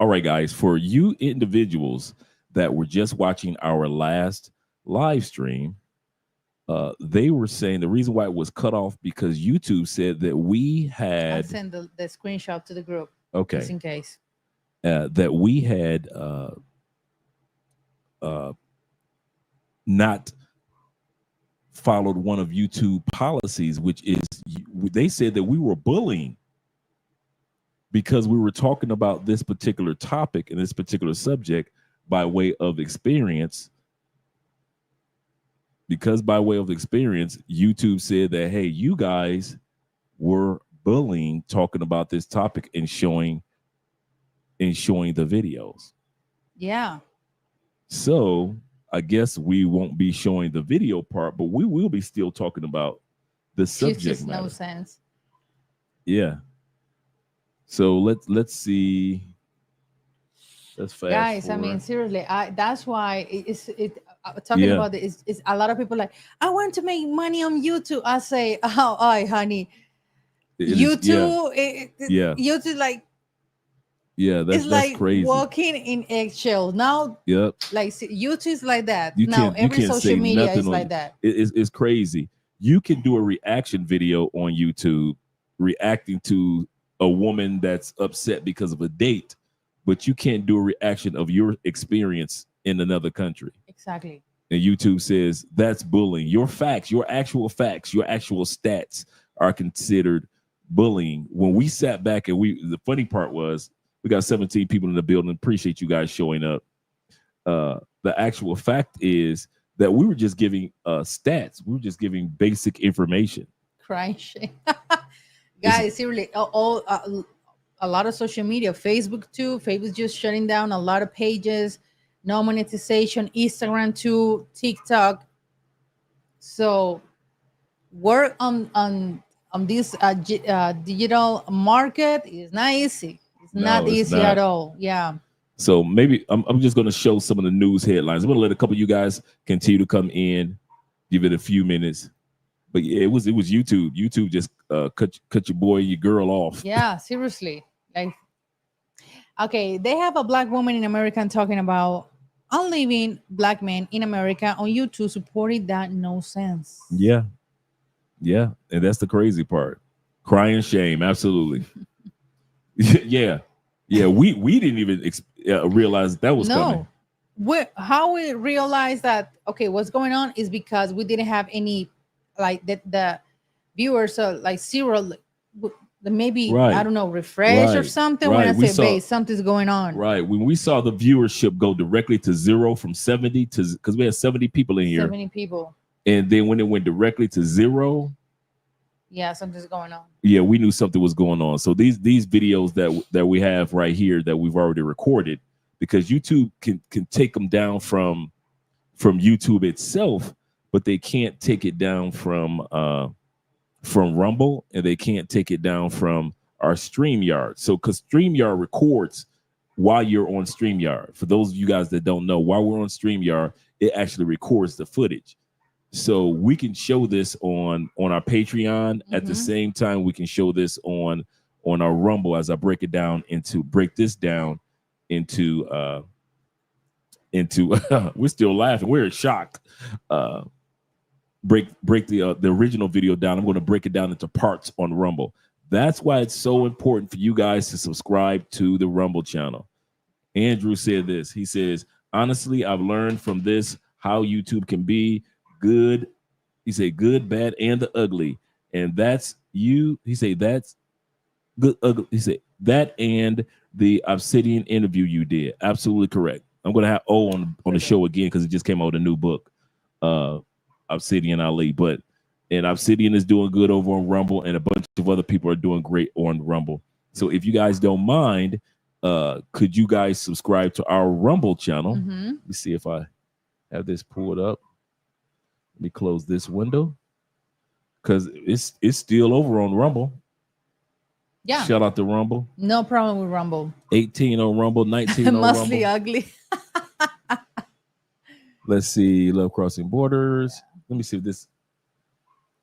All right, guys, for you individuals that were just watching our last live stream, they were saying the reason why it was cut off because YouTube said that we I had send the screenshot to the group just okay in case. that we had uh, not followed one of YouTube policies, which is they said that we were bullying because we were talking about this particular topic and this particular subject by way of experience. Because by way of experience, YouTube said that, hey, you guys were bullying talking about this topic and showing the videos. Yeah. So I guess we won't be showing the video part, but we will be still talking about the subject matter. No sense. Yeah. So let's see. Let's fast Guys, forward. I mean, seriously, that's why talking about it is a lot of people like, I want to make money on YouTube. I say, oh, honey, YouTube, YouTube, like, that's like crazy. walking in eggshells. Now, like YouTube is like that. Now every social media is like that. It's crazy. You can do a reaction video on YouTube reacting to a woman that's upset because of a date, but you can't do a reaction of your experience in another country. Exactly. And YouTube says that's bullying. Your facts, your actual stats are considered bullying. When we sat back and the funny part was we got 17 people in the building. Appreciate you guys showing up. The actual fact is that we were just giving stats. We were just giving basic information. Crying shame. Guys, seriously, a lot of social media, Facebook too. Facebook just shutting down a lot of pages, no monetization. Instagram too, TikTok. So work on this digital market is not easy. It's not easy at all. Yeah. So maybe I'm just going to show some of the news headlines. I'm going to let a couple of you guys continue to come in, give it a few minutes. But yeah, it was YouTube. YouTube just cut your boy, your girl off. Yeah, seriously. Like, okay, they have a black woman in America talking about unliving black men in America on YouTube supporting that no sense. Yeah, and that's the crazy part. Crying shame, absolutely. yeah. We didn't even realize that was coming. How we realized that? Okay, what's going on is because we didn't have any, like the viewers, like zero. Maybe I don't know, refresh or something. When I say base, something's going on. Right. When we saw the viewership go directly to zero from 70 to, because we had 70 people in here. 70 people. And then when it went directly to zero, yeah, something's going on. Yeah, we knew something was going on. So these videos that we have right here that we've already recorded, because YouTube can take them down from YouTube itself, but they can't take it down from Rumble, and they can't take it down from our StreamYard. So because StreamYard records while you're on StreamYard. For those of you guys that don't know, while we're on StreamYard, it actually records the footage. So we can show this on our Patreon at the same time we can show this on our Rumble as I break this down into we're still laughing. We're shocked. Break the original video down. I'm going to break it down into parts on Rumble. That's why it's so important for you guys to subscribe to the Rumble channel. Andrew said this. He says, honestly, I've learned from this how YouTube can be good. He said good, bad, and the ugly. And that's you. He said that's good, ugly. He said that and the Obsidian interview you did. Absolutely correct. I'm going to have O on the show again because it just came out with a new book, Obsidian Ali. And Obsidian is doing good over on Rumble, and a bunch of other people are doing great on Rumble. So if you guys don't mind, could you guys subscribe to our Rumble channel? Let me see if I have this pulled up. Let me close this window because it's still over on Rumble. Yeah. Shout out to Rumble. No problem with Rumble. 18 on Rumble, 19 on Rumble. Must be ugly. Let's see. Love Crossing Borders. Let me see if this.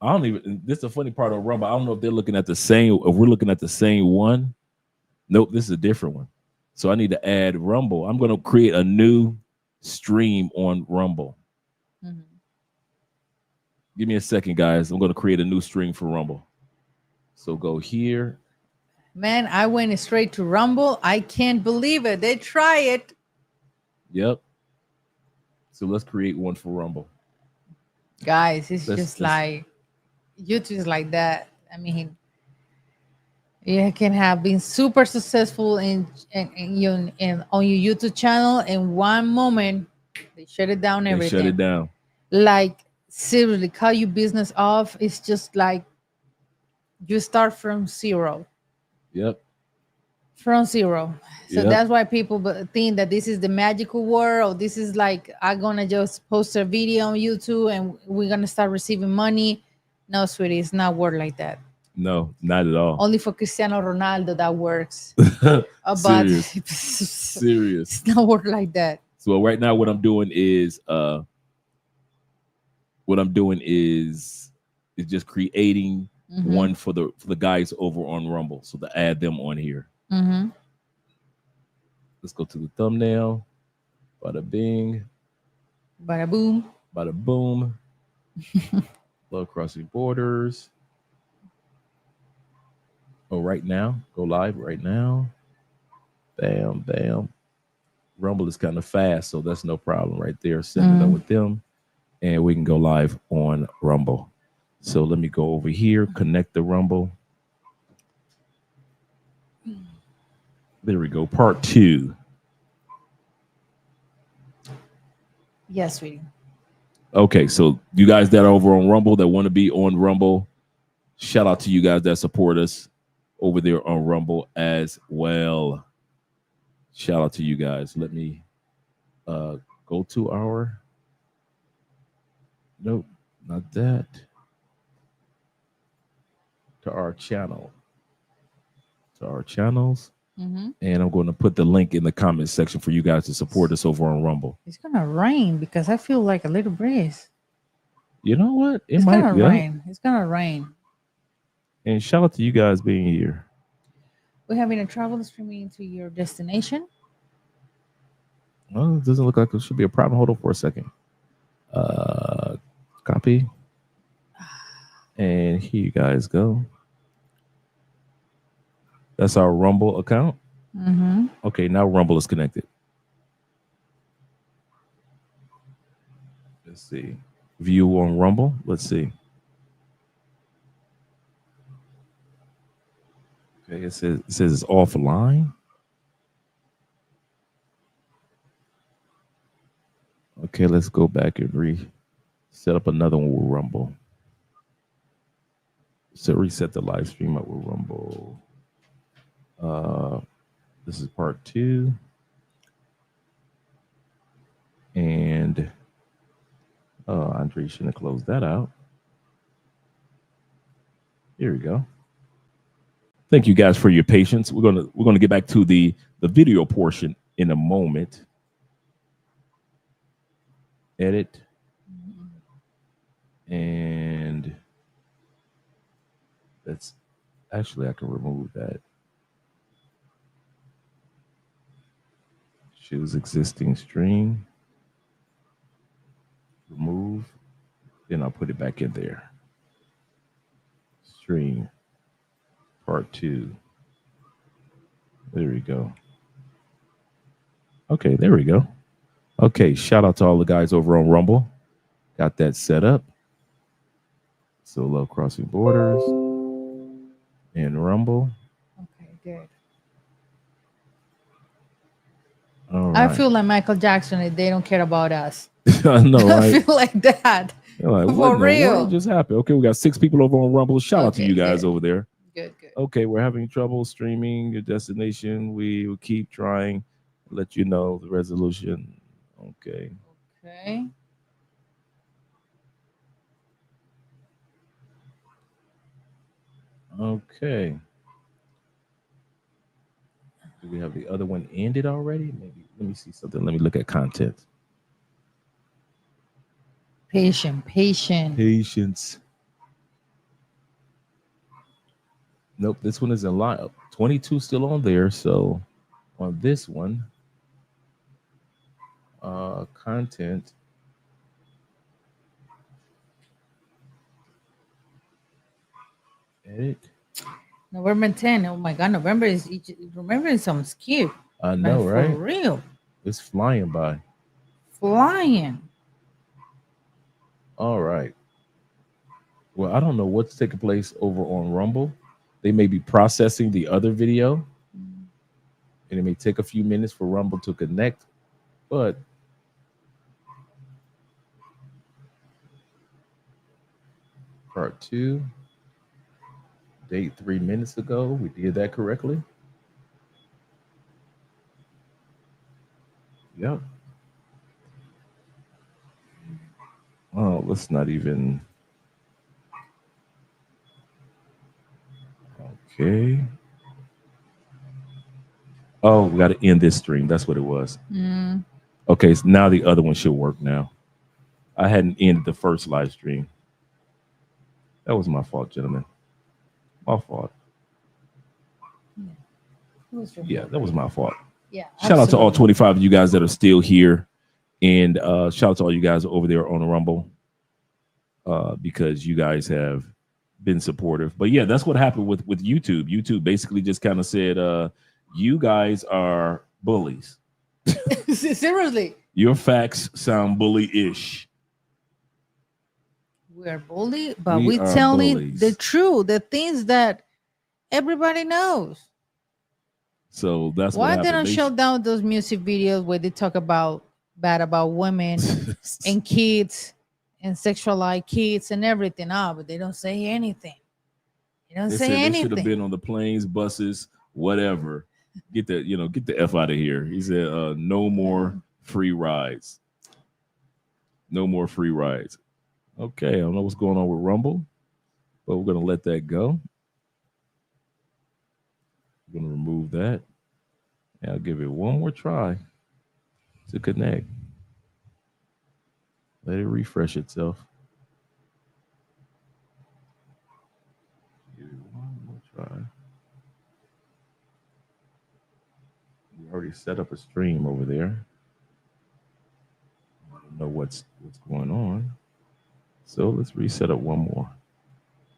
I don't even. This is a funny part of Rumble. I don't know if they're looking at the same. If we're looking at the same one. Nope. This is a different one. So I need to add Rumble. I'm going to create a new stream on Rumble. Mhm. Give me a second, guys. I'm going to create a new stream for Rumble. So go here. Man, I went straight to Rumble. I can't believe it. They try it. Yep. So let's create one for Rumble. Guys, it's Let's, just let's like YouTube is like that. I mean, you can have been super successful in on your YouTube channel. In one moment, they shut it down they shut it everything. down. Like seriously, cut your business off. It's just like you start from zero. Yep. From zero. So Yep. that's why people think that this is the magical world. Or this is like I'm gonna just post a video on YouTube and we're gonna start receiving money. No, sweetie, it's not work like that. No, not at all. Only for Cristiano Ronaldo that works. But Serious. it's Serious. not work like that. So right now what I'm doing is just creating Mm-hmm. one for the guys over on Rumble. So to add them on here. Mm-hmm. Let's go to the thumbnail. Bada bing. Bada boom. Bada boom. Love Crossing Borders. Oh, right now. Go live right now. Bam, bam. Rumble is kind of fast, so that's no problem right there. Send it up with them, and we can go live on Rumble. So let me go over here, connect the Rumble. There we go. Part 2. Yes, sweetie. Okay, so you guys that are over on Rumble that want to be on Rumble, shout out to you guys that support us over there on Rumble as well. Shout out to you guys. Let me go to our. Nope, not that. To our channel. To our channels. Mm-hmm. And I'm going to put the link in the comment section for you guys to support us over on Rumble. It's gonna rain because I feel like a little breeze. You know what? It's gonna rain. It's gonna rain. And shout out to you guys being here. We're having a travel streaming to your destination. Well, it doesn't look like there should be a problem. Hold on for a second. Copy. And here you guys go. That's our Rumble account. Mm-hmm. Okay, now Rumble is connected. Let's see. View on Rumble. Let's see. Okay, it says it's offline. Okay, let's go back and set up another one with Rumble. So reset the live stream up with Rumble. This is part 2. And Andre shouldn't have closed that out. Here we go. Thank you guys for your patience. We're gonna get back to the video portion in a moment. Edit. And that's actually I can remove that. Choose existing stream. Remove. Then I'll put it back in there. Stream. Part 2. There we go. Okay, there we go. Okay, shout out to all the guys over on Rumble. Got that set up. So Love Crossing Borders and Rumble. Okay, good. All right. I feel like Michael Jackson if they don't care about us. I know, right? I feel like that. You're like, For what in the real. world just happened? Okay, we got 6 people over on Rumble. Shout out to Okay, you guys good. over there. Good. Okay, we're having trouble streaming your destination. We will keep trying. Let you know the resolution. Okay. Okay. Do we have the other one ended already? Maybe. Let me see something. Let me look at content. Patience. Nope, this one is in line. 22 still on there, so on this one. Content. Edit. November 10. Oh my God, November is some skip. I know, Like, right? for real. It's flying by. Flying. All right. Well, I don't know what's taking place over on Rumble. They may be processing the other video, and it may take a few minutes for Rumble to connect, but part 2, date 3 minutes ago. We did that correctly. Yep. Oh, let's not even. Okay. Oh, we got to end this stream. That's what it was. Okay, so now the other one should work now. I hadn't ended the first live stream. That was my fault, gentlemen. My fault. Yeah, that was my fault. Yeah. Shout out to all 25 of you guys that are still here. And shout out to all you guys over there on the Rumble because you guys have been supportive. But yeah, that's what happened with YouTube. YouTube basically just kind of said, you guys are bullies. Seriously. Your facts sound bully-ish. We are bully, but we telling the truth, the things that everybody knows. So that's why what they don't shut down those music videos where they talk bad about women and kids and sexualize kids and everything. But they don't say anything. They don't say anything. They should have been on the planes, buses, whatever. Get the F out of here. He said, no more free rides. No more free rides. Okay, I don't know what's going on with Rumble, but we're going to let that go. We're going to remove that. And I'll give it one more try to connect. Let it refresh itself. Give it one more try. We already set up a stream over there. I don't know what's going on. So let's reset up one more.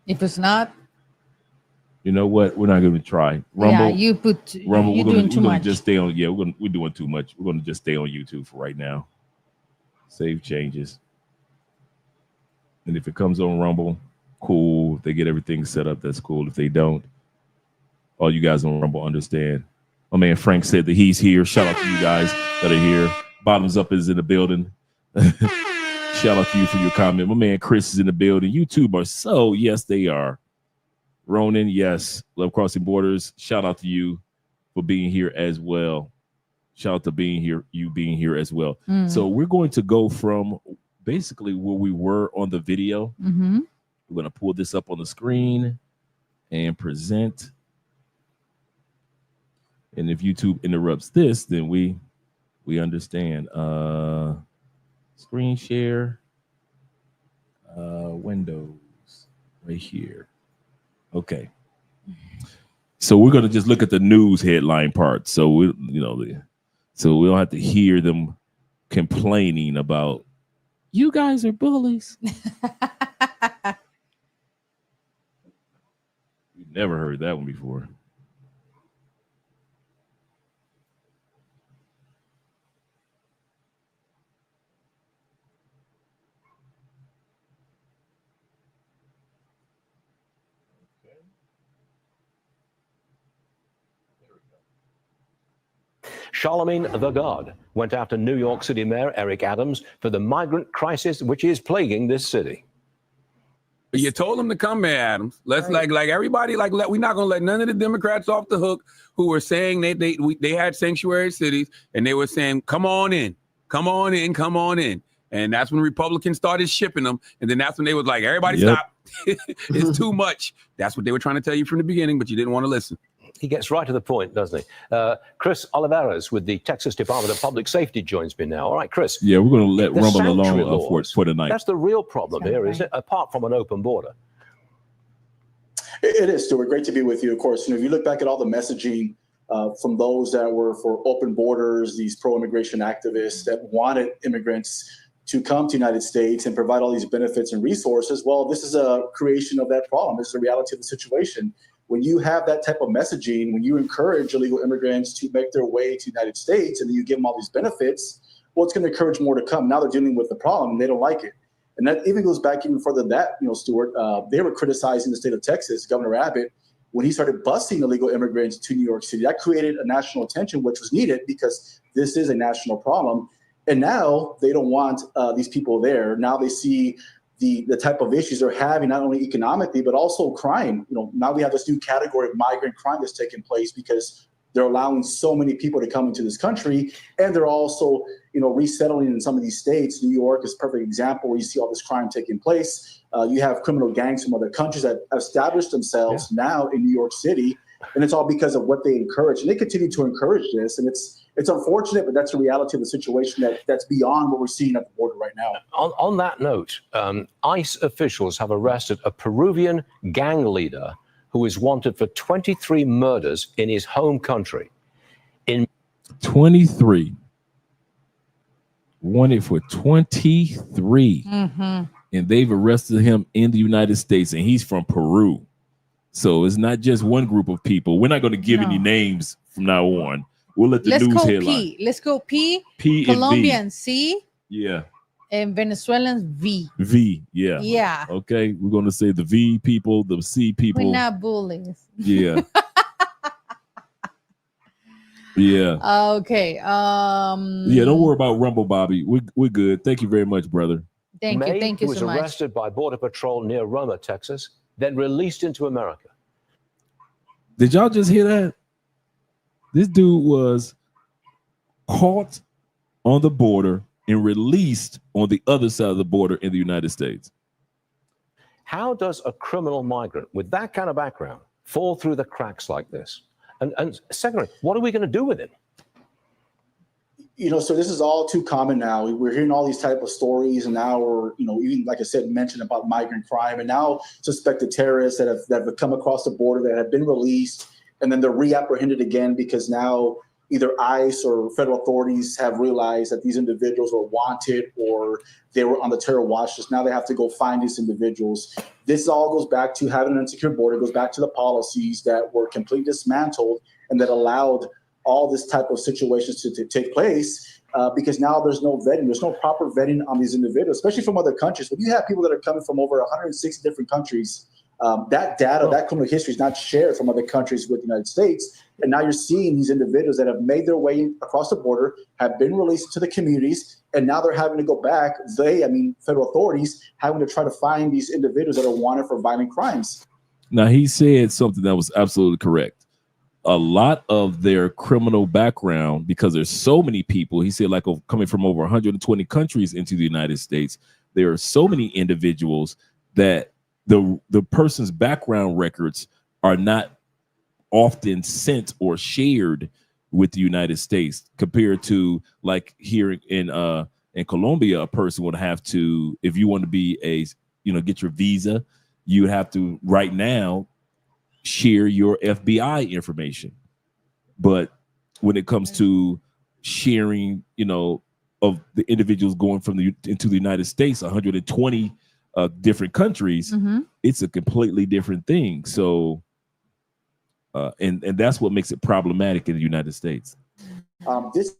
If it's not, you know what? We're not going to try Rumble. Yeah, you put Rumble. You're doing too much. Just stay on. Yeah, we're doing too much. We're going to just stay on YouTube for right now. Save changes, and if it comes on Rumble, cool. If they get everything set up, that's cool. If they don't, all you guys on Rumble understand. My man Frank said that he's here. Shout out to you guys that are here. Bottoms Up is in the building. Shout out to you for your comment. My man Chris is in the building. YouTube are so, yes, they are. Ronan, yes. Love Crossing Borders. Shout out to you for being here as well. Shout out to being here as well. So we're going to go from basically where we were on the video. We're going to pull this up on the screen and present. And if YouTube interrupts this, then we understand. Screen share, Windows, right here. Okay. So we're gonna just look at the news headline part. So we don't have to hear them complaining about you guys are bullies. We never heard that one before. Charlemagne the God went after New York City Mayor Eric Adams for the migrant crisis which is plaguing this city. You told them to come, Mayor Adams. Let's like everybody we're not gonna let none of the Democrats off the hook who were saying they had sanctuary cities and they were saying come on in, come on in, come on in. And that's when Republicans started shipping them. And then that's when they was like, everybody stop. It's too much. That's what they were trying to tell you from the beginning, but you didn't want to listen. He gets right to the point, doesn't he? Chris Oliveras with the Texas Department of Public Safety joins me now. All right, Chris. Yeah, we're going to let Rumble alone for tonight. That's the real problem here, isn't it? Apart from an open border. It is, Stuart. Great to be with you, of course. If you look back at all the messaging from those that were for open borders, these pro-immigration activists that wanted immigrants to come to the United States and provide all these benefits and resources. Well, this is a creation of that problem. This is the reality of the situation. When you have that type of messaging, when you encourage illegal immigrants to make their way to the United States and then you give them all these benefits, well, it's going to encourage more to come. Now they're dealing with the problem and they don't like it. And that even goes back even further than that, Stuart. They were criticizing the state of Texas, Governor Abbott, when he started busing illegal immigrants to New York City. That created a national attention, which was needed because this is a national problem. And now they don't want these people there. Now they see the type of issues they're having, not only economically, but also crime. Now we have this new category of migrant crime that's taking place because they're allowing so many people to come into this country. And they're also, resettling in some of these states. New York is a perfect example where you see all this crime taking place. You have criminal gangs from other countries that established themselves now in New York City. And it's all because of what they encourage. And they continue to encourage this. And it's unfortunate, but that's the reality of the situation that's beyond what we're seeing at the border right now. On that note, ICE officials have arrested a Peruvian gang leader who is wanted for 23 murders in his home country. 23. Wanted for 23. Mm-hmm. And they've arrested him in the United States, and he's from Peru. So it's not just one group of people. We're not going to give any names from now on. We'll let the news headline. Let's go P. P. Colombian C. Yeah. And Venezuelans V. V. Yeah. Yeah. Okay. We're going to say the V people, the C people. We're not bullies. Yeah. Yeah. Okay. Yeah. Don't worry about Rumble, Bobby. We're good. Thank you very much, brother. Thank you so much. He was arrested by Border Patrol near Roma, Texas, then released into America. Did y'all just hear that? This dude was caught on the border and released on the other side of the border in the United States. How does a criminal migrant with that kind of background fall through the cracks like this? And secondly, what are we going to do with it? So this is all too common now. We're hearing all these type of stories, and now we're, even like I said, mentioned about migrant crime, and now suspected terrorists that have come across the border that have been released, and then they're reapprehended again because now either ICE or federal authorities have realized that these individuals were wanted or they were on the terror watch list. Now they have to go find these individuals. This all goes back to having an insecure border. It goes back to the policies that were completely dismantled and that allowed all this type of situations to take place because now there's no vetting. There's no proper vetting on these individuals, especially from other countries. When you have people that are coming from over 160 different countries, that data, that criminal history is not shared from other countries with the United States. And now you're seeing these individuals that have made their way across the border, have been released to the communities, and now they're having to go back. Federal authorities having to try to find these individuals that are wanted for violent crimes. Now, he said something that was absolutely correct. A lot of their criminal background, because there's so many people, he said, like coming from over 120 countries into the United States, there are so many individuals that the person's background records are not often sent or shared with the United States compared to like here in Colombia. A person would have to, if you want to be get your visa, you would have to right now share your FBI information. But when it comes to sharing, of the individuals going into the United States, 120 different countries, it's a completely different thing. So, and that's what makes it problematic in the United States. This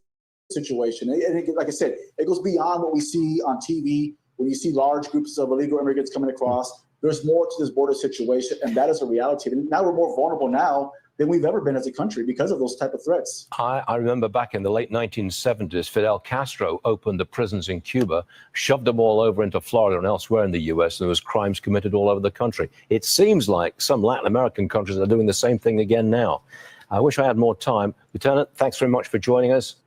situation, and like I said, it goes beyond what we see on TV. When you see large groups of illegal immigrants coming across, there's more to this border situation, and that is a reality. And now we're more vulnerable now than we've ever been as a country because of those type of threats. I remember back in the late 1970s, Fidel Castro opened the prisons in Cuba, shoved them all over into Florida and elsewhere in the U.S., and there was crimes committed all over the country. It seems like some Latin American countries are doing the same thing again now. I wish I had more time. Lieutenant, thanks very much for joining us.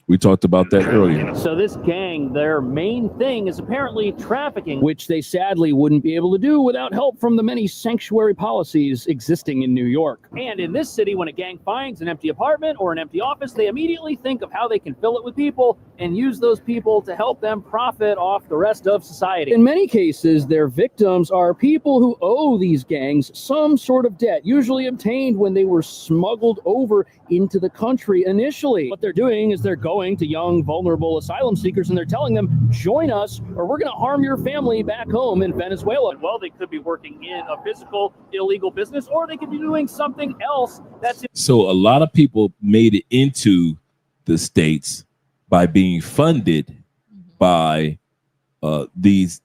We talked about that earlier. So this gang, their main thing is apparently trafficking, which they sadly wouldn't be able to do without help from the many sanctuary policies existing in New York. And in this city, when a gang finds an empty apartment or an empty office, they immediately think of how they can fill it with people and use those people to help them profit off the rest of society. In many cases, their victims are people who owe these gangs some sort of debt, usually obtained when they were smuggled over into the country initially. What they're doing is they're going to young, vulnerable asylum seekers and they're telling them, join us or we're going to harm your family back home in Venezuela. Well, they could be working in a physical illegal business or they could be doing something else that's... So a lot of people made it into the States by being funded by these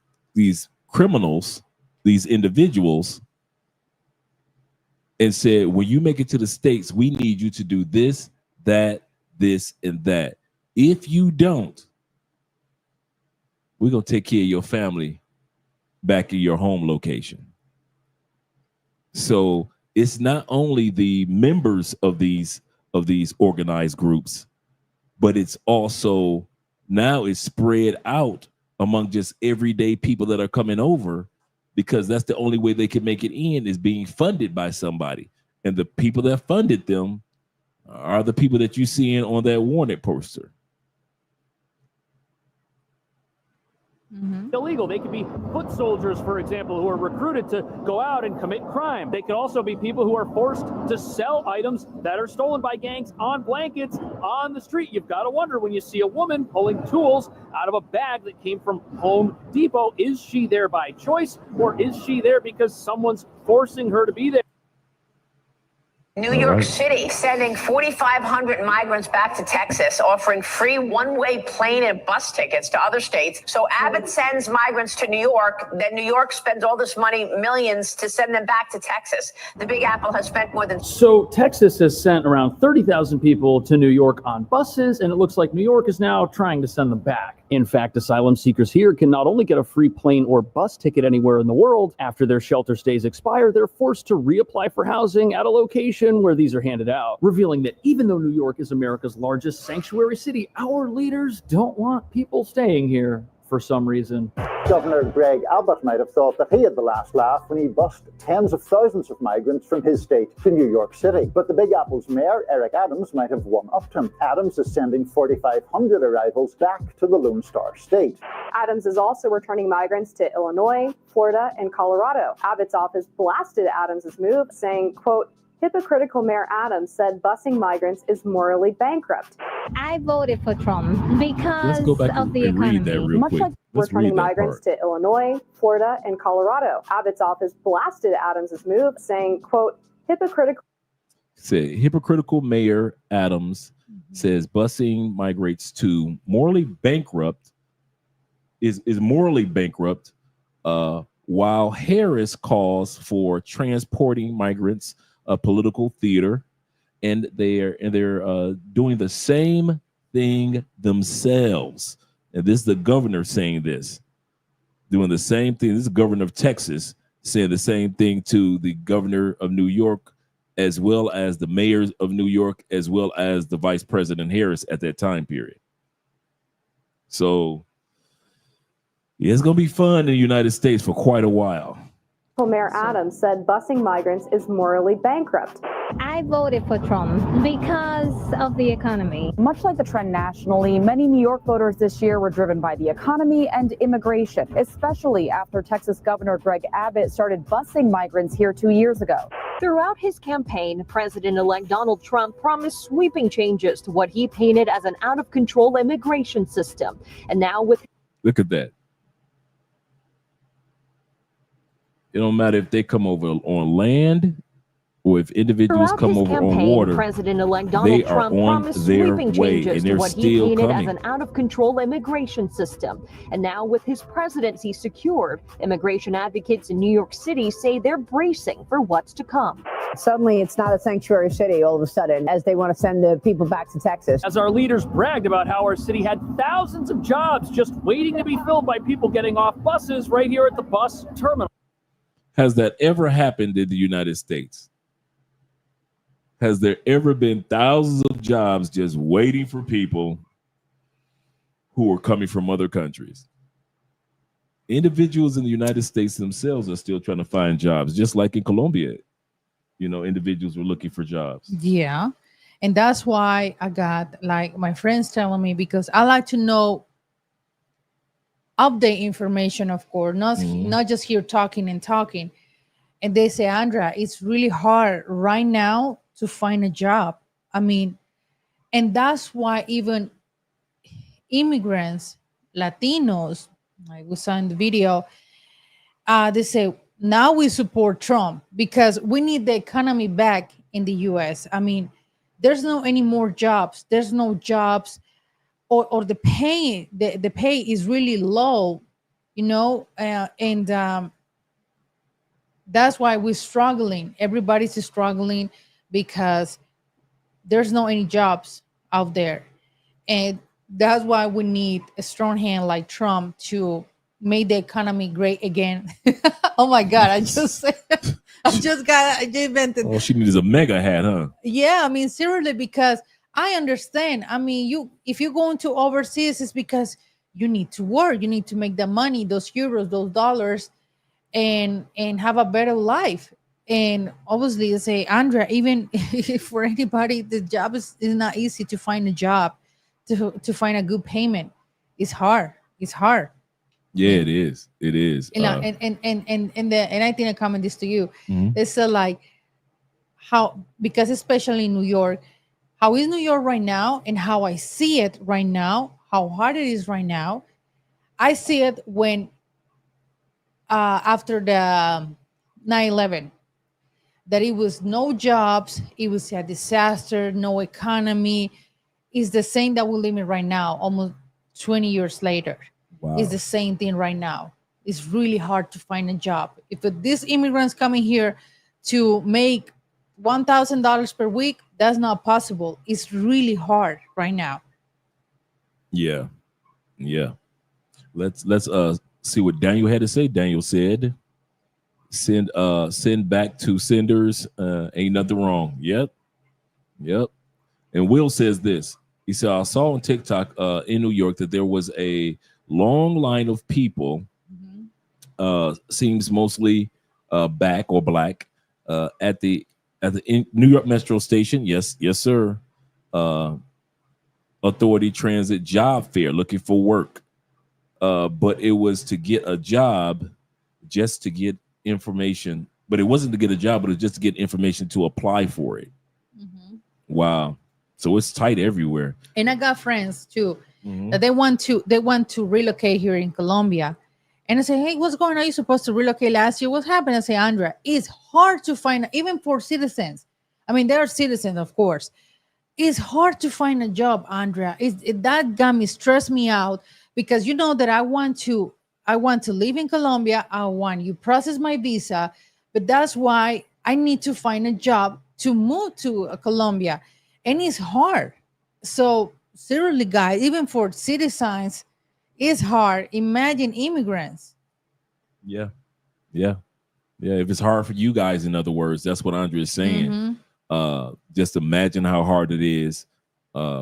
criminals, these individuals, and said, when you make it to the States, we need you to do this, that, this, and that. If you don't, we're going to take care of your family back in your home location. So it's not only the members of these organized groups, but it's also now it's spread out among just everyday people that are coming over, because that's the only way they can make it in, is being funded by somebody. And the people that funded them are the people that you see on that wanted poster. Illegal. They could be foot soldiers, for example, who are recruited to go out and commit crime. They could also be people who are forced to sell items that are stolen by gangs on blankets on the street. You've got to wonder, when you see a woman pulling tools out of a bag that came from Home Depot, is she there by choice or is she there because someone's forcing her to be there? New York City sending 4,500 migrants back to Texas, offering free one-way plane and bus tickets to other states. So Abbott sends migrants to New York, then New York spends all this money, millions, to send them back to Texas. The Big Apple has spent more than... So Texas has sent around 30,000 people to New York on buses, and it looks like New York is now trying to send them back. In fact, asylum seekers here can not only get a free plane or bus ticket anywhere in the world, after their shelter stays expire, they're forced to reapply for housing at a location where these are handed out, revealing that even though New York is America's largest sanctuary city, our leaders don't want people staying here for some reason. Governor Greg Abbott might have thought that he had the last laugh when he bused tens of thousands of migrants from his state to New York City. But the Big Apple's mayor, Eric Adams, might have one-upped him. Adams is sending 4,500 arrivals back to the Lone Star State. Adams is also returning migrants to Illinois, Florida, and Colorado. Abbott's office blasted Adams' move, saying, quote, hypocritical Mayor Adams said busing migrants is morally bankrupt. I voted for Trump because Let's go back of the and read economy. that real Much quick. like Let's returning read that migrants part. to Illinois, Florida, and Colorado. Abbott's office blasted Adams' move, saying, quote, hypocritical. Say hypocritical Mayor Adams says busing migrants to morally bankrupt is morally bankrupt, while Harris calls for transporting migrants a political theater, and they're doing the same thing themselves. And this is the governor saying this, doing the same thing. This is the governor of Texas saying the same thing to the governor of New York, as well as the mayors of New York, as well as the Vice President Harris at that time period. So yeah, it's going to be fun in the United States for quite a while. Mayor Adams said busing migrants is morally bankrupt. I voted for Trump because of the economy. Much like the trend nationally, many New York voters this year were driven by the economy and immigration, especially after Texas Governor Greg Abbott started busing migrants here 2 years ago. Throughout his campaign, President-elect Donald Trump promised sweeping changes to what he painted as an out-of-control immigration system. And now with... Look at that. It don't matter if they come over on land or if individuals come over on water. President-elect Donald Trump promised sweeping changes to what he painted as an out-of-control immigration system. And now with his presidency secured, immigration advocates in New York City say they're bracing for what's to come. Suddenly, it's not a sanctuary city all of a sudden, as they want to send the people back to Texas. As our leaders bragged about how our city had thousands of jobs just waiting to be filled by people getting off buses right here at the bus terminal. Has that ever happened in the United States? Has there ever been thousands of jobs just waiting for people who are coming from other countries. Individuals in the United States themselves are still trying to find jobs, just like in Colombia. Individuals were looking for jobs. Yeah. And that's why I got like my friends telling me, because I like to know update information, of course, not just here talking and talking. And they say, Andrea, it's really hard right now to find a job. I mean, and that's why even immigrants, Latinos, like we saw in the video, they say, now we support Trump because we need the economy back in the US. I mean, there's no any more jobs. There's no jobs, or the pay, the pay is really low, and that's why we're struggling. Everybody's struggling because there's no any jobs out there. And that's why we need a strong hand like Trump to make the economy great again. Oh my God, I just invented. All she needs is a mega hat, huh? Yeah, I mean, seriously, because I understand. I mean, if you're going to overseas, it's because you need to work, you need to make the money, those euros, those dollars, and have a better life. And obviously, I say, Andrea, even for anybody, the job is not easy to find a job, to find a good payment. It's hard. It's hard. Yeah, it is. It is. And I think I comment this to you. It's like how, because especially in New York, how is New York right now, and how I see it right now, how hard it is right now. I see it when after the 9/11, that it was no jobs, it was a disaster, no economy. It's the same that we're living right now, almost 20 years later. Wow. It's the same thing right now. It's really hard to find a job. If these immigrants coming here to make $1,000 per week, that's not possible. It's really hard right now. Yeah. Let's see what Daniel had to say. Daniel said, send back to senders. Ain't nothing wrong. Yep. And Will says this. He said, I saw on TikTok in New York that there was a long line of people, seems mostly black, at the New York Metro station. Yes, sir. Authority Transit job fair, looking for work. But it was to get a job, just to get information. But it wasn't to get a job, but it was just to get information to apply for it. Wow. So it's tight everywhere. And I got friends too that they want to relocate here in Colombia. And I say, hey, what's going on? You're supposed to relocate last year. What happened? I say, Andrea, it's hard to find, even for citizens. I mean, they are citizens, of course. It's hard to find a job, Andrea. That got me, stressed me out, because you know that I want to live in Colombia. I want you process my visa, but that's why I need to find a job to move to Colombia. And it's hard. So seriously, guys, even for citizens, it's hard. Imagine immigrants. Yeah. If it's hard for you guys, in other words, that's what Andrea is saying. Just imagine how hard it is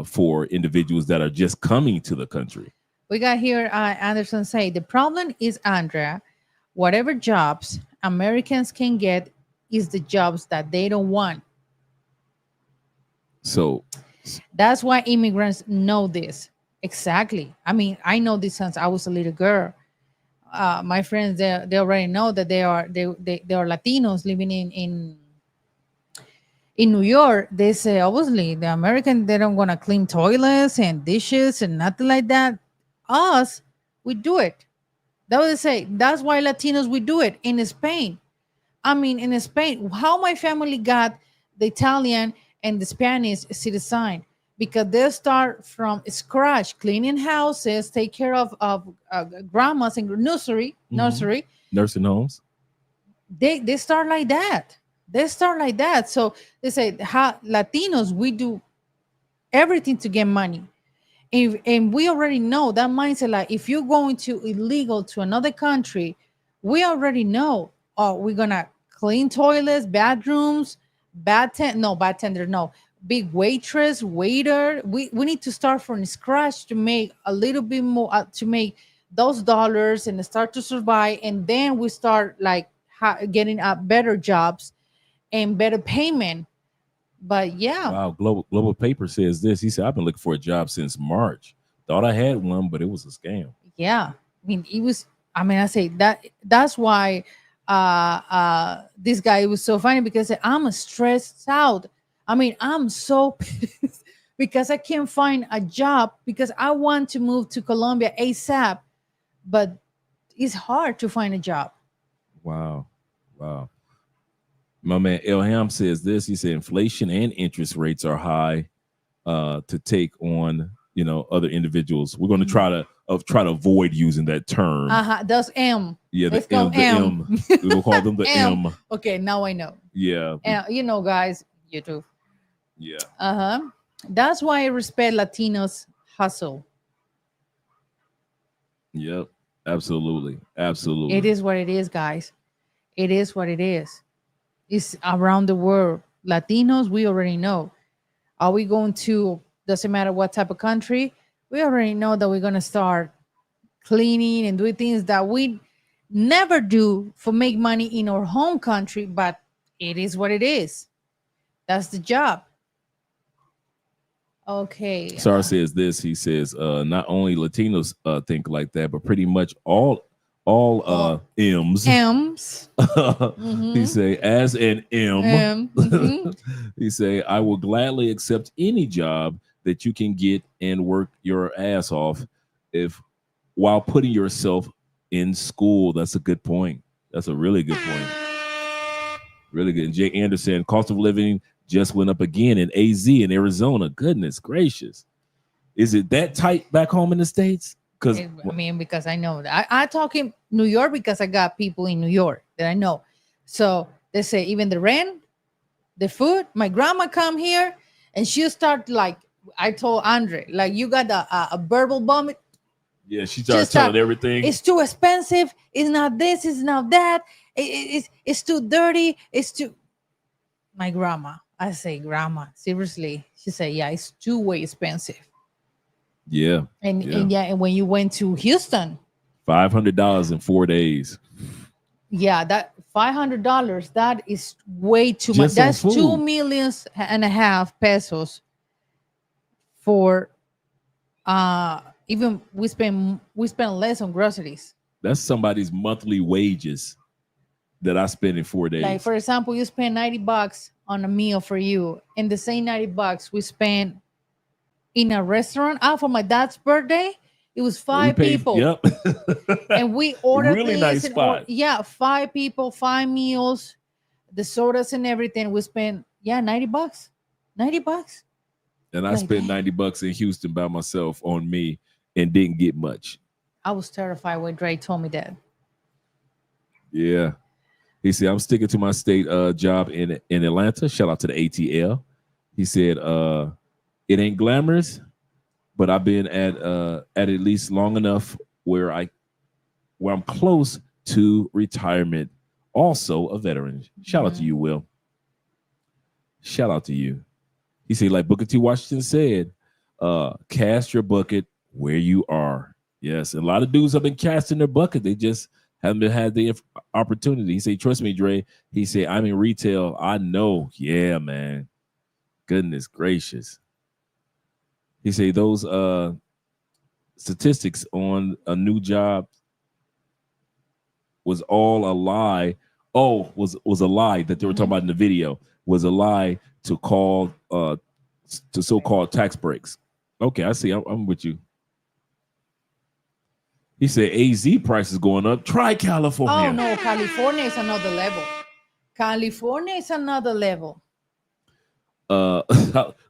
for individuals that are just coming to the country. We got here, Anderson say, the problem is, Andrea, whatever jobs Americans can get is the jobs that they don't want. So that's why immigrants know this. Exactly. I mean, I know this since I was a little girl. My friends, they already know that they are Latinos living in New York. They say, obviously, the American, they don't want to clean toilets and dishes and nothing like that. Us, we do it. That would say, that's why Latinos, we do it. In Spain, I mean, in Spain, how my family got the Italian and the Spanish citizen, because they start from scratch, cleaning houses, take care of grandmas and nursing homes. They start like that. So they say, Latinos, we do everything to get money. And we already know that mindset. Like, if you're going to illegal to another country, we already know, we're gonna clean toilets, bathrooms, bartenders. No, be waitress, waiter. We need to start from scratch to make a little bit more, to make those dollars and start to survive, and then we start like getting better jobs and better payment. But yeah. Wow, Global Paper says this. He said, I've been looking for a job since March. Thought I had one, but it was a scam. Yeah. I mean, it was, I mean, I say that's why this guy was so funny, because I'm stressed out. I mean, I'm so pissed because I can't find a job, because I want to move to Colombia ASAP, but it's hard to find a job. Wow. My man Elham says this. He said inflation and interest rates are high to take on, other individuals. We're going to try to avoid using that term. That's M. Yeah, let's go M. We'll call them the M. Okay, now I know. Yeah. And guys, YouTube. Yeah. That's why I respect Latinos hustle. Yep. Absolutely. It is what it is, guys. It is what it is. It's around the world. Latinos, we already know. Are we going to, doesn't matter what type of country, we already know that we're going to start cleaning and doing things that we never do for make money in our home country, but it is what it is. That's the job. Okay. Sar says this. He says, not only Latinos think like that, but pretty much all M's. Mm-hmm. He say, as an M. Mm-hmm. He say, I will gladly accept any job that you can get and work your ass off while putting yourself in school. That's a good point. That's a really good point. Really good. And Jay Anderson, cost of living just went up again in AZ in Arizona. Goodness gracious. Is it that tight back home in the States? Because I know that. I talk in New York because I got people in New York that I know. So they say even the rent, the food. My grandma come here and she'll start like, I told Andre, like, you got a verbal vomit. Yeah, she started telling everything. It's too expensive. It's not this. It's not that. It's too dirty. It's too. My grandma. I say, grandma, seriously. She said, yeah, it's too way expensive. Yeah. And when you went to Houston, $500 in 4 days. Yeah, that $500, that is way too much. That's 2.5 million pesos for even we spend less on groceries. That's somebody's monthly wages that I spend in 4 days. Like, for example, you spend $90 on a meal for you, and the same $90 we spent in a restaurant. For my dad's birthday, it was 5 people. Yep. And we ordered really nice spot. 5 people, 5 meals, the sodas and everything. We spent $90. $90. And I spent $90 in Houston by myself on me and didn't get much. I was terrified when Dre told me that. Yeah. He said, I'm sticking to my state job in Atlanta. Shout out to the ATL. He said, it ain't glamorous, but I've been at least long enough where I'm close to retirement. Also a veteran. Shout out to you, Will. Shout out to you. He said, like Booker T. Washington said, cast your bucket where you are. Yes, and a lot of dudes have been casting their bucket. They just haven't had the opportunity. He said, trust me, Dre. He said, I'm in retail. I know. Yeah, man. Goodness gracious. He said, those statistics on a new job was all a lie. Oh, was a lie that they were talking about in the video. Was a lie to call to so-called tax breaks. Okay, I see. I'm with you. He said AZ prices going up. Try California. Oh no, California is another level. California is another level. I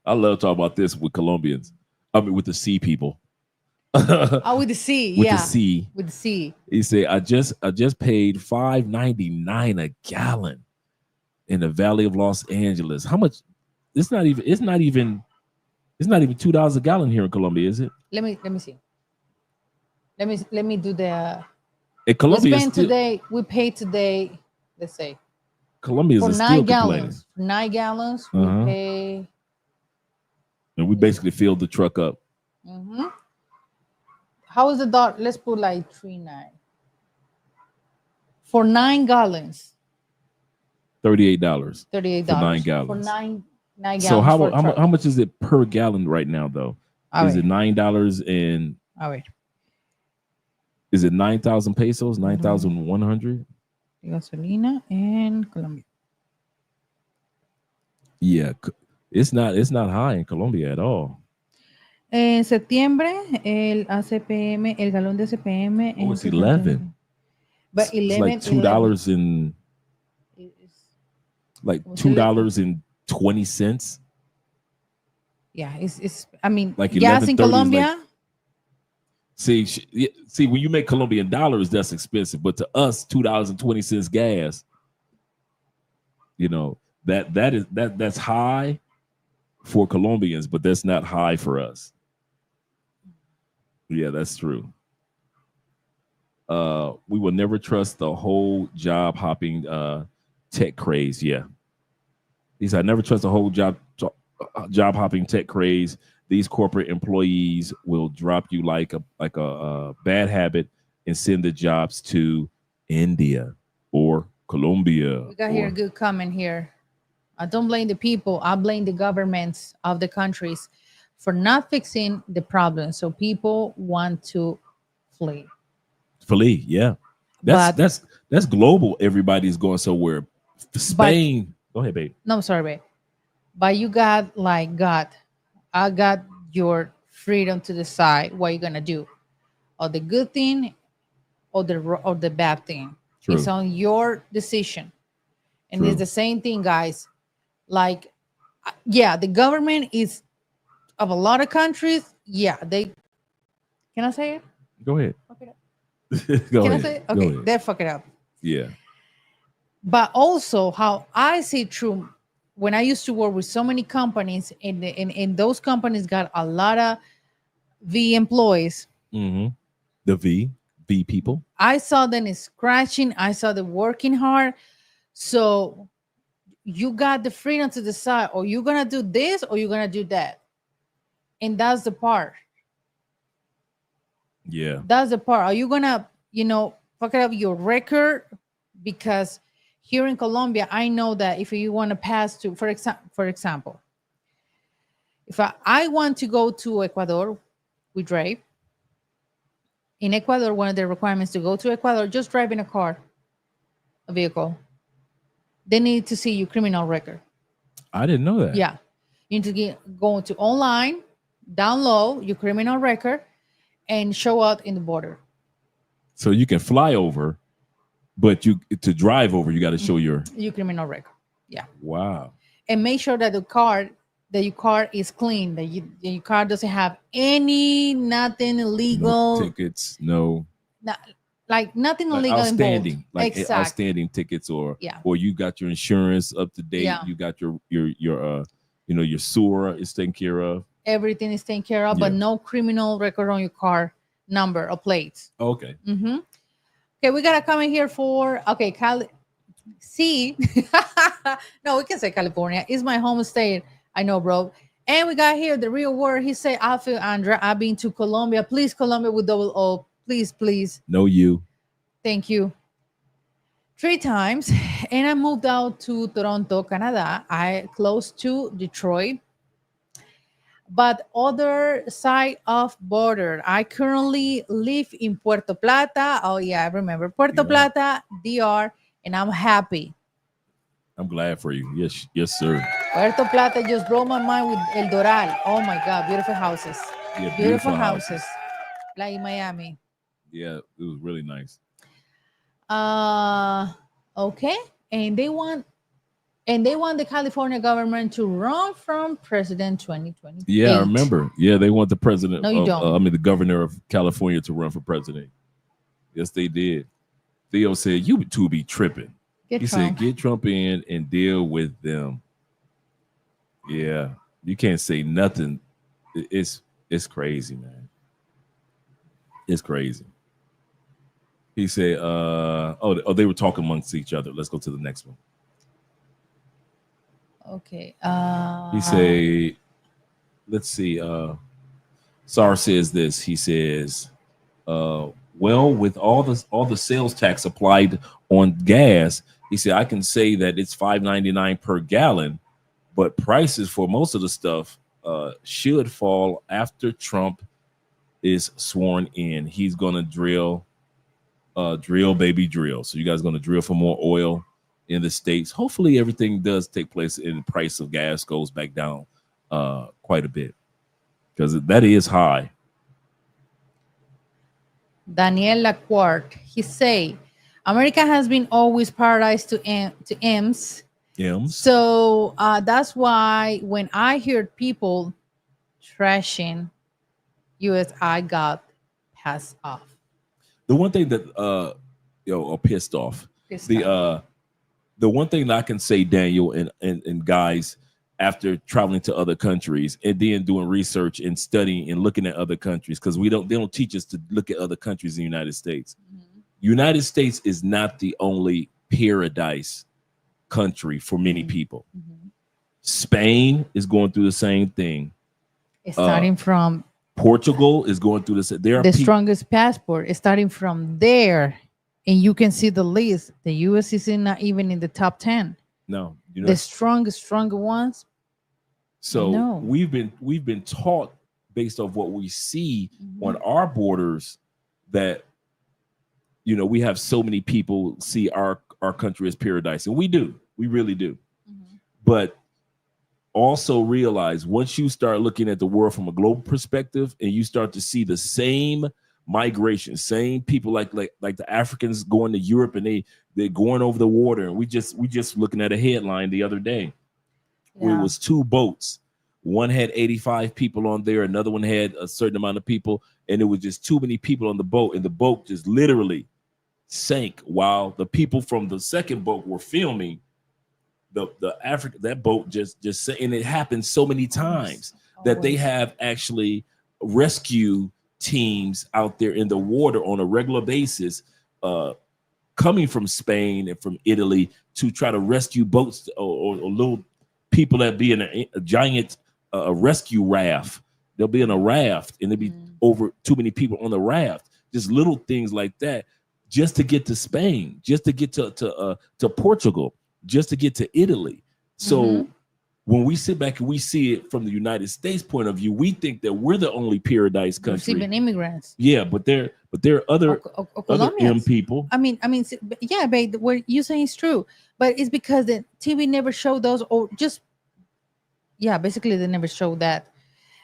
love talking about this with Colombians. I mean, with the C people. With the C, with the C. With the C. He said, I just paid $5.99 a gallon in the Valley of Los Angeles. How much? It's not even $2 a gallon here in Colombia, is it? Let me see. Let me do the. In Colombia, we paid today. Let's say Colombia is for still 9 complaining. gallons. 9 gallons, we pay And we basically filled the truck up. Mm-hmm. How is the dot? Let's put like 3.9 for 9 gallons. $38. $38 for 9 gallons. For 9 gallons. So how much is it per gallon right now though? Is it $9 and is it 9,000 pesos? 9,100? Gasolina in Colombia. Yeah, it's not high in Colombia at all. En septiembre, el ACPM, el galón de ACPM. Oh, it's 11. But 11, it's like $2 and like $2.20. Yeah, it's. I mean, like gas in Colombia. Like, see, when you make Colombian dollars, that's expensive. But to us, $2.20 gas. You know that's high for Colombians, but that's not high for us. Yeah, that's true. We will never trust the whole job hopping tech craze. Yeah. He said, I never trust the whole job hopping tech craze. These corporate employees will drop you like a bad habit and send the jobs to India or Colombia. We got here a good comment here. I don't blame the people. I blame the governments of the countries for not fixing the problem. So people want to flee. Flee, yeah. That's global. Everybody's going somewhere. Spain. Go ahead, babe. No, sorry, babe. But you got like God. I got your freedom to decide what you're gonna do, or the good thing, or the bad thing. True. It's on your decision, and It's the same thing, guys. Like, yeah, the government is of a lot of countries. Yeah, they. Can I say it? Go ahead. Fuck it up. Go Can ahead. I say it? Okay, they fuck it up. Yeah. But also, how I see through when I used to work with so many companies, and those companies got a lot of V employees. Mm-hmm. The V people. I saw them scratching. I saw them working hard. So you got the freedom to decide, or you're gonna do this, or you're gonna do that, and that's the part. Yeah, that's the part. Are you gonna, fuck up your record? Because here in Colombia, I know that if you want to pass to, for example, if I want to go to Ecuador with drive. In Ecuador, one of the requirements to go to Ecuador, just driving a vehicle, they need to see your criminal record. I didn't know that. Yeah. You need to go to online, download your criminal record, and show up in the border. So you can fly over, but to drive over, you got to show your criminal record. Yeah. Wow. And make sure that your car is clean, that your car doesn't have nothing illegal. No tickets, no. Like nothing illegal outstanding, involved. Like outstanding tickets, or you got your insurance up to date. Yeah. You got your sewer is taken care of. Everything is taken care of, but no criminal record on your car number or plates. Okay. Mm-hmm. Okay, we got a comment here for Cali. See, no, we can say California is my home state. I know, bro. And we got here the real word. He said, I feel Andra. I've been to Colombia. Please, Colombia with double O. Please, please. No, you. Thank you. 3 times. And I moved out to Toronto, Canada. I close to Detroit. But other side of border. I currently live in Puerto Plata. Oh, yeah, I remember. Puerto Plata, DR. And I'm happy. I'm glad for you. Yes, sir. Puerto Plata just blew my mind with El Doral. Oh my God, beautiful houses. Yeah, beautiful houses. Like in Miami. Yeah, it was really nice. Okay. And they want the California government to run from President 2020. Yeah, I remember. Yeah, they want the president. No, you don't. The governor of California to run for president. Yes, they did. Theo said, "You two be tripping." He said, "Get Trump in and deal with them." Yeah, you can't say nothing. It's crazy, man. It's crazy. He said, they were talking amongst each other. Let's go to the next one. Okay. He said, let's see. Sar says this. He says, well, with all the sales tax applied on gas, he said, I can say that it's $5.99 per gallon, but prices for most of the stuff should fall after Trump is sworn in. He's gonna drill, baby, drill. So you guys are gonna drill for more oil in the States. Hopefully everything does take place and the price of gas goes back down quite a bit, because that is high. Daniel Laquart, he say, America has been always paradise to M's. So that's why when I heard people trashing US, I got pissed off. The one thing that pissed off. The one thing that I can say, Daniel and guys, after traveling to other countries and then doing research and studying and looking at other countries, because they don't teach us to look at other countries in the United States. Mm-hmm. United States is not the only paradise country for many people. Mm-hmm. Spain is going through the same thing. It's starting from Portugal is going through this. The strongest passport is starting from there, and you can see the list. The U.S. is not even in the top 10. No, the stronger ones. So we've been taught based off what we see on our borders that we have so many people see our country as paradise, and we really do. Mm-hmm. But also realize once you start looking at the world from a global perspective and you start to see the same migration, same people like the Africans going to Europe and they're going over the water, and we just looking at a headline the other day where it was 2 boats. One had 85 people on there, another one had a certain amount of people, and it was just too many people on the boat, and the boat just literally sank while the people from the second boat were filming that boat just and it happens so many times that they have actually rescue teams out there in the water on a regular basis, coming from Spain and from Italy to try to rescue boats or little people that be in a giant rescue raft. They'll be in a raft and there'll be over too many people on the raft. Just little things like that, just to get to Spain, just to get to Portugal, just to get to Italy. So when we sit back and we see it from the United States point of view, we think that we're the only paradise country. Receiving immigrants. Yeah, but there are other M people. I mean, yeah, but what you're saying is true. But it's because the TV never showed those, or just basically they never showed that.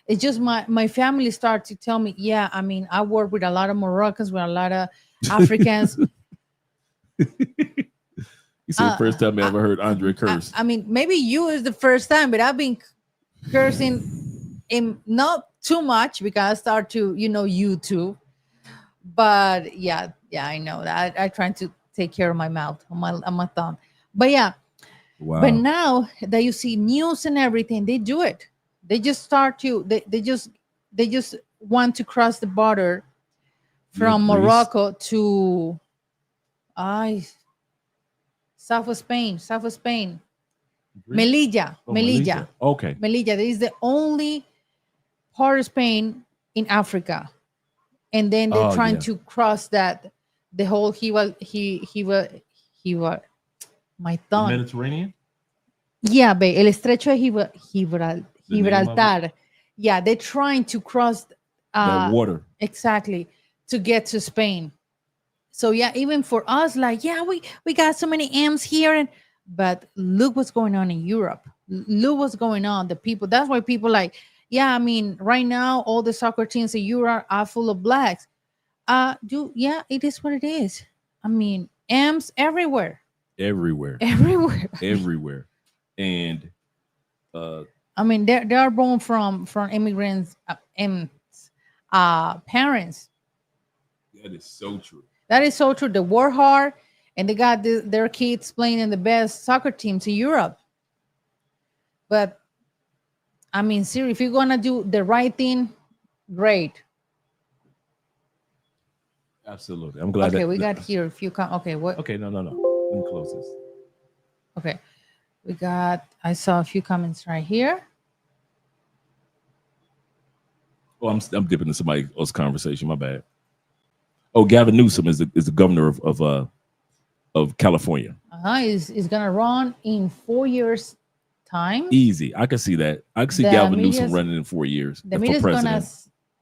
It's just my family started to tell me, I work with a lot of Moroccans, with a lot of Africans. You said the first time I ever heard Andre curse. I mean, maybe you is the first time, but I've been cursing him not too much because I start to, YouTube. But yeah, I know that. I try to take care of my mouth, on my tongue. But yeah. Wow. But now that you see news and everything, they do it. They just start to they just want to cross the border from Morocco to south of Spain. Melilla. Melilla. Okay. Melilla. That is the only part of Spain in Africa. And then they're trying to cross that, the whole my tongue. Mediterranean? Yeah, but El Estrecho de Gibraltar. Yeah, they're trying to cross the water. Exactly, to get to Spain. So yeah, even for us, we got so many M's here, but look what's going on in Europe. Look what's going on. The people. That's why people right now all the soccer teams in Europe are full of blacks. It is what it is. I mean, M's everywhere. Everywhere. And they are born from immigrants, parents. That is so true. That is so true. They work hard, and they got their kids playing in the best soccer teams in Europe. But seriously, if you're gonna do the right thing, great. Absolutely, I'm glad. Okay, we got here a few. What? Okay, no. Let me close this. Okay, I saw a few comments right here. Oh, I'm dipping into somebody else's conversation. My bad. Oh, Gavin Newsom is the governor of California. Is gonna run in 4 years time. Easy. I can see that. I can see Gavin Newsom running in 4 years. The media's gonna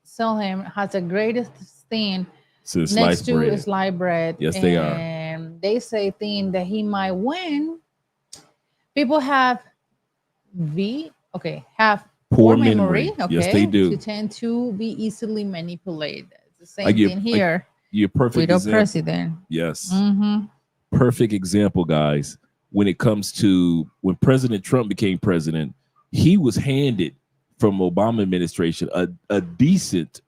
sell him has the greatest thing next to sliced bread. Yes, they are. And they say thing that he might win. People have poor memory. Okay. Yes, they do. To tend to be easily manipulated. It's the same thing here. You're perfect with example. Our president. Yes. Mm-hmm. Perfect example, guys. When it comes to when President Trump became president, he was handed from Obama administration a decent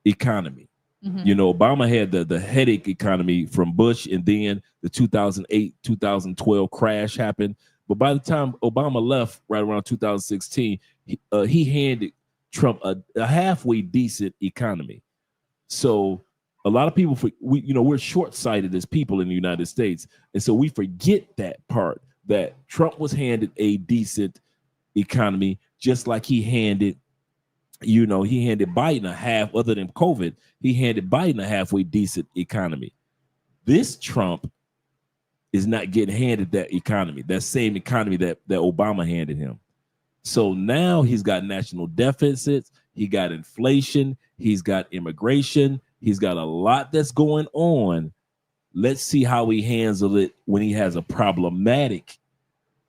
economy. Mm-hmm. You know, Obama had the headache economy from Bush, and then the 2008, 2012 crash happened. But by the time Obama left, right around 2016, he handed Trump a halfway decent economy. So a lot of people, we're short-sighted as people in the United States, and so we forget that part, that Trump was handed a decent economy, just like he handed Biden a half, other than COVID, he handed Biden a halfway decent economy. This Trump is not getting handed that economy, that same economy that Obama handed him. So now he's got national deficits, he got inflation, he's got immigration, he's got a lot that's going on. Let's see how he handles it when he has a problematic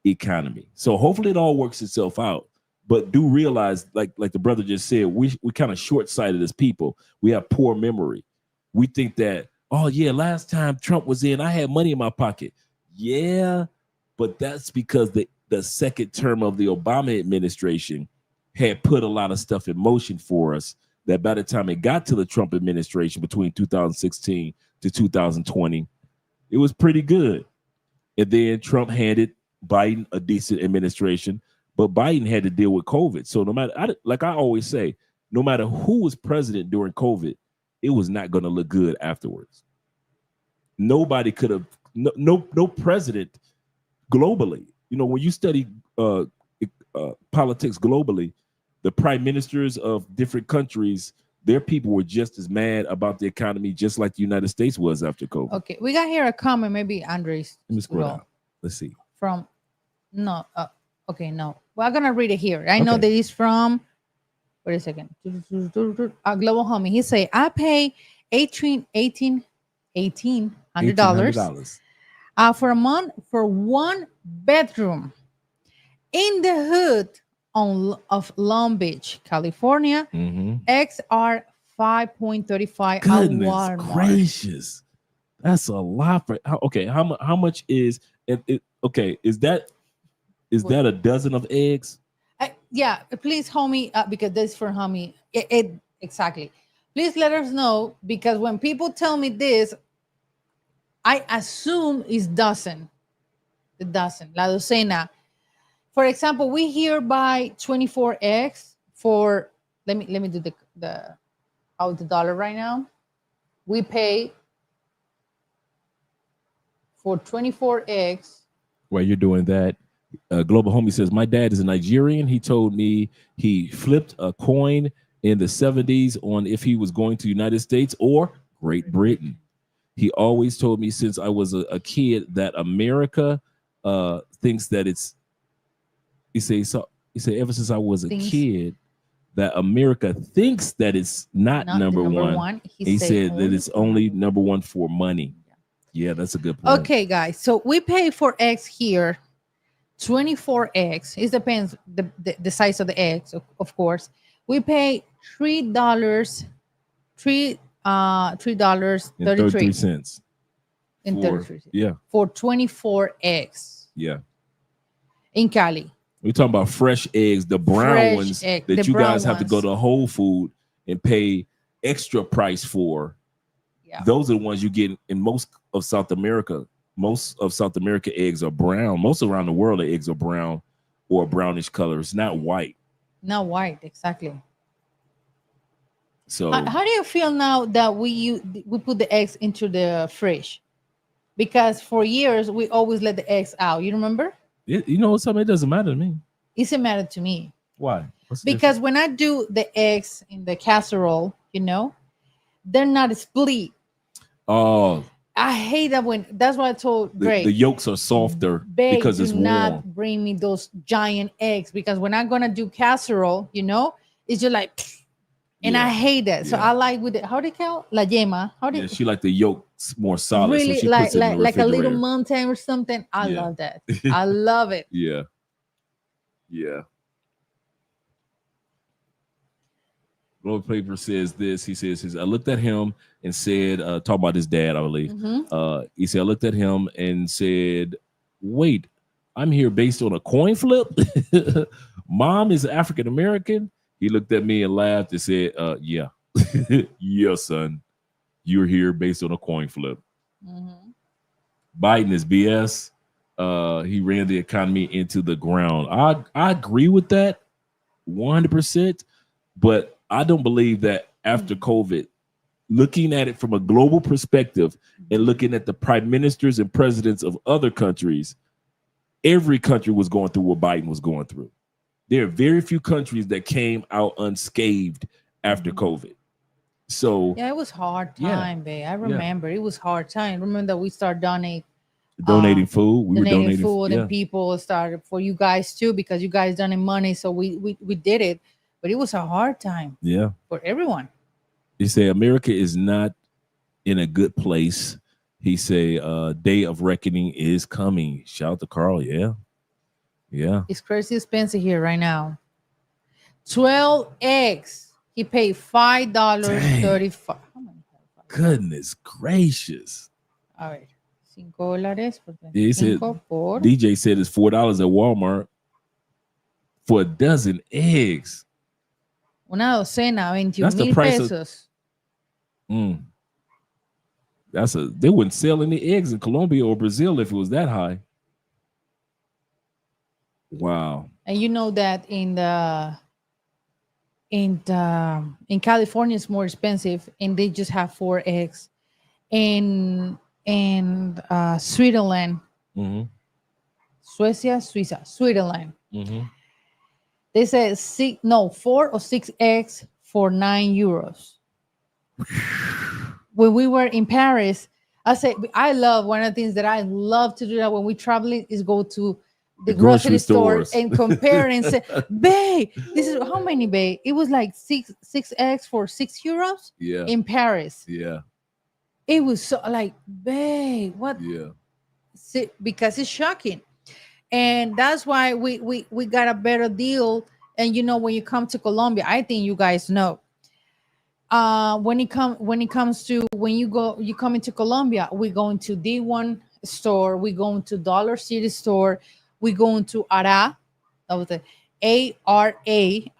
economy. So hopefully it all works itself out. But do realize, like the brother just said, we kind of short-sighted as people. We have poor memory. We think that, oh yeah, last time Trump was in, I had money in my pocket. Yeah, but that's because the second term of the Obama administration had put a lot of stuff in motion for us, that by the time it got to the Trump administration between 2016 to 2020, it was pretty good. And then Trump handed Biden a decent administration, but Biden had to deal with COVID. So no matter, like I always say, no matter who was president during COVID, it was not going to look good afterwards. Nobody could have, no president globally. You know, when you study politics globally, the prime ministers of different countries, their people were just as mad about the economy, just like the United States was after COVID. Okay, we got here a comment. Maybe Andres. Let me scroll down. Let's see. No. Well, I'm gonna read it here. I know that he's from. Wait a second. Global Homie. He say, I pay $1,800 for a month for one bedroom in the hood of Long Beach, California. Mm-hmm. XR 5.35. Goodness gracious, that's a lot for. Okay, how much is it? Okay, is that a dozen of eggs? Yeah, please, homie, because this is for homie. Exactly. Please let us know, because when people tell me this, I assume it's dozen. The dozen, la docena. For example, we here buy 24 eggs for. Let me do the dollar right now. We pay for 24 eggs. While you're doing that, Global Homie says, my dad is a Nigerian. He told me he flipped a coin in the 70s on if he was going to the United States or Great Britain. He always told me since I was a kid that America thinks that it's, he said ever since I was a kid that America thinks that it's not number one. He said that it's only number one for money. Yeah, that's a good point. Okay, guys. So we pay for eggs here. 24 eggs. It depends the size of the eggs, of course. We pay $3.33 in 33 cents. Yeah. For 24 eggs. Yeah. In Cali. We're talking about fresh eggs, the brown ones that you guys have to go to Whole Food and pay extra price for. Yeah. Those are the ones you get in most of South America. Most of South America eggs are brown. Most around the world, the eggs are brown or brownish color. It's not white. Not white, exactly. So how do you feel now that we put the eggs into the fridge? Because for years we always let the eggs out. You remember? You know something, it doesn't matter to me. It doesn't matter to me. Why? Because when I do the eggs in the casserole, you know, they're not split. Oh, I hate that when. That's why I told Greg. The yolks are softer because it's warm. Do not bring me those giant eggs because when I'm gonna do casserole, you know, it's just like, and I hate that. So I like with it. How do you call la yema? How do she like the yolk more solid? Really, so she like puts it in the like a little refrigerator. mountain or something. I love that. I love it. Yeah. Globe Paper says this. He says, I looked at him and said, talk about his dad, I believe. He said, I looked at him and said, wait, I'm here based on a coin flip? Mom is African American? He looked at me and laughed and said, yeah. Yeah, son. You're here based on a coin flip. Biden is BS. He ran the economy into the ground. I agree with that 100%, but I don't believe that after COVID, looking at it from a global perspective and looking at the prime ministers and presidents of other countries, every country was going through what Biden was going through. There are very few countries that came out unscathed after COVID. So it was hard time, babe. I remember it was hard time. Remember that we started donating food. We were donating food, and people started for you guys too because you guys donated money. So we did it, but it was a hard time. Yeah, for everyone. He said America is not in a good place. He say day of reckoning is coming. Shout out to Carl. Yeah. It's crazy expensive here right now. 12 eggs. He paid $5.35. Goodness gracious. A ver, $5. He said, DJ said it's $4 at Walmart for a dozen eggs. Una docena, 21,000 pesos. They wouldn't sell any eggs in Colombia or Brazil if it was that high. Wow. And you know that in California it's more expensive and they just have 4 eggs. In Switzerland, Switzerland. They said 4 or 6 eggs for €9. When we were in Paris, I love one of the things that I love to do that when we travel is go to the grocery store and compare and say, babe, this is how many, babe? It was like 6 eggs for €6 in Paris. Yeah. It was so like, babe, what? Yeah. Because it's shocking. And that's why we got a better deal. And you know, when you come to Colombia, I think you guys know. When you come into Colombia, we go into D1 store, we go into Dollar City store, we go into ARA, that was the ARA,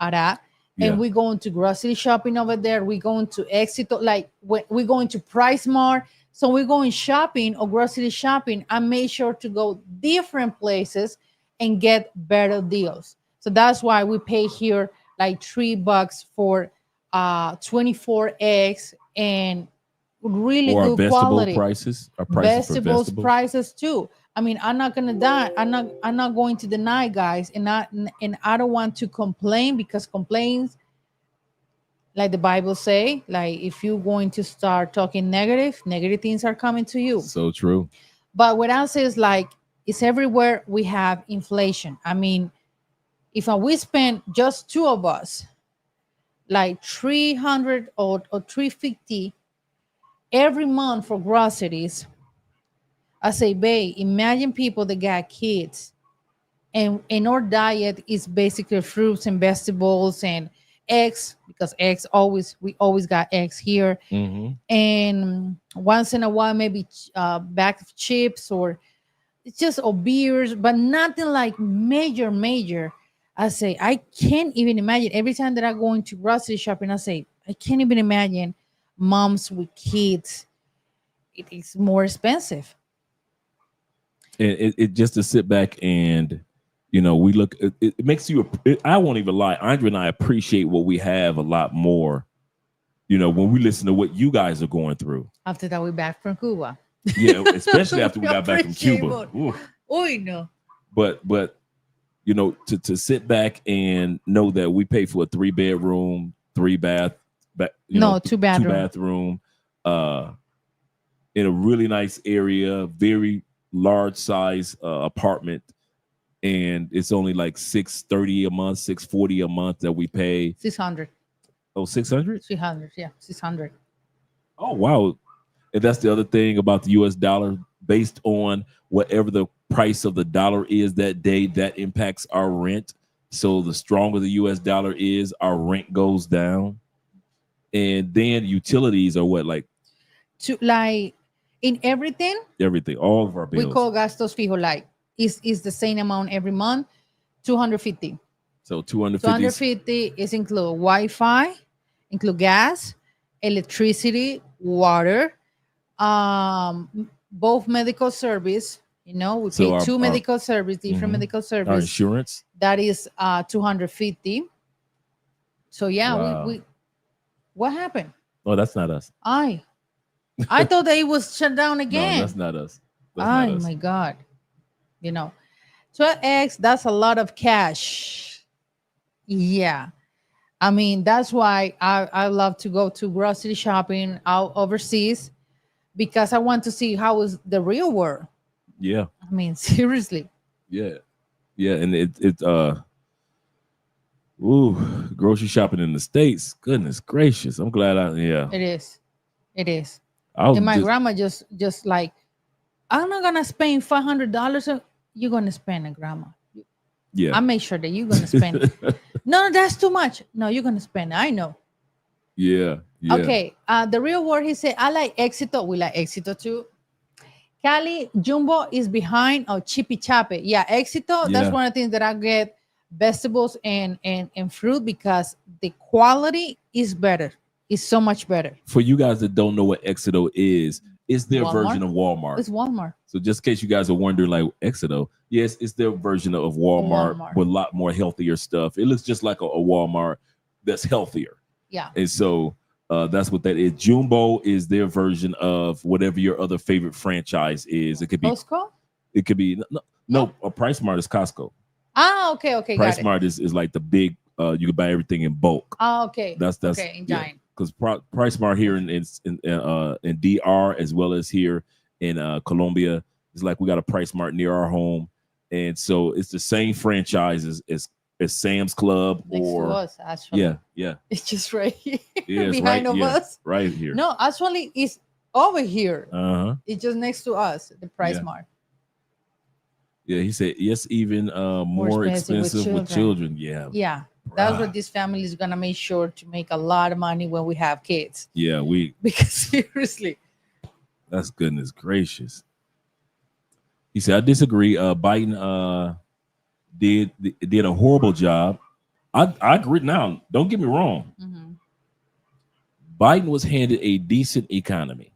ARA, and we go into grocery shopping over there. We go into Éxito, like we go into Price Mart. So we're going shopping or grocery shopping. I made sure to go different places and get better deals. So that's why we pay here like $3 for 24 eggs and really good quality. Vegetables prices too. I mean, I'm not gonna die. I'm not going to deny, guys, and I don't want to complain because complaints, like the Bible say, like if you're going to start talking negative things are coming to you. So true. But what I say is like it's everywhere we have inflation. I mean, if we spend just 2 of us, like $300 or $350 every month for groceries, I say, babe, imagine people that got kids, and our diet is basically fruits and vegetables and eggs, because we always got eggs here, and once in a while maybe a bag of chips or it's just beers, but nothing like major. I say, I can't even imagine. Every time that I go into grocery shopping, I say, I can't even imagine moms with kids. It is more expensive. And it just to sit back and, you know, we look, it makes you, I won't even lie, Andre and I appreciate what we have a lot more, you know, when we listen to what you guys are going through. After that, we're back from Cuba. Yeah, especially after we got back from Cuba. Oh, no. But you know, to sit back and know that we pay for a 3-bedroom, 3-bath, two bathroom, in a really nice area, very large size apartment, and it's only like $630 a month, $640 a month that we pay. 600. Oh, 600? 300, yeah, 600. Oh, wow. And that's the other thing about the US dollar. Based on whatever the price of the dollar is that day, that impacts our rent. So the stronger the US dollar is, our rent goes down. And then utilities are what, like in everything, all of our bills. We call gastos fijos, like is the same amount every month, 250. So 250 is include Wi-Fi, include gas, electricity, water, both medical service. You know, we pay two medical service, different medical service. Our insurance. That is 250. So yeah, wow. we what happened? Oh, that's not us. I thought that it was shut down again. No, that's not us. My God. You know, 12x, that's a lot of cash. Yeah. I mean, that's why I love to go to grocery shopping out overseas, because I want to see how is the real world. Yeah. I mean, seriously. Yeah. Yeah. And grocery shopping in the States. Goodness gracious. I'm glad It is. And my grandma just like, I'm not gonna spend $500. You're gonna spend it, grandma. Yeah. I make sure that you're gonna spend it. No, that's too much. No, you're gonna spend it. I know. Yeah. Okay. The real world, he said, I like Éxito. We like Éxito too. Cali, Jumbo is behind Chippy Chape. Yeah, Éxito. That's one of the things that I get vegetables and fruit, because the quality is better. It's so much better. For you guys that don't know what Éxito is, it's their version of Walmart. It's Walmart. So just in case you guys are wondering, like Éxito, yes, it's their version of Walmart with a lot more healthier stuff. It looks just like a Walmart that's healthier. Yeah. And so that's what that is. Jumbo is their version of whatever your other favorite franchise is. It could be Costco. It could be no. A Price Mart is Costco. Okay. Price Mart is like the big. You can buy everything in bulk. Okay. That's okay. Giant. Because Price Mart here in DR, as well as here in Colombia, is like we got a Price Mart near our home, and so it's the same franchise as Sam's Club or next to us, actually. Yeah. It's just right here, yeah, behind us, right here. No, actually, it's over here. It's just next to us, the Price Mart. Yeah, he said yes, even more expensive with children. Yeah. That's what this family is gonna make sure to make a lot of money when we have kids. Yeah, because seriously, that's goodness gracious. He said, I disagree. Biden did a horrible job. I agree. Now, don't get me wrong. Biden was handed a decent economy.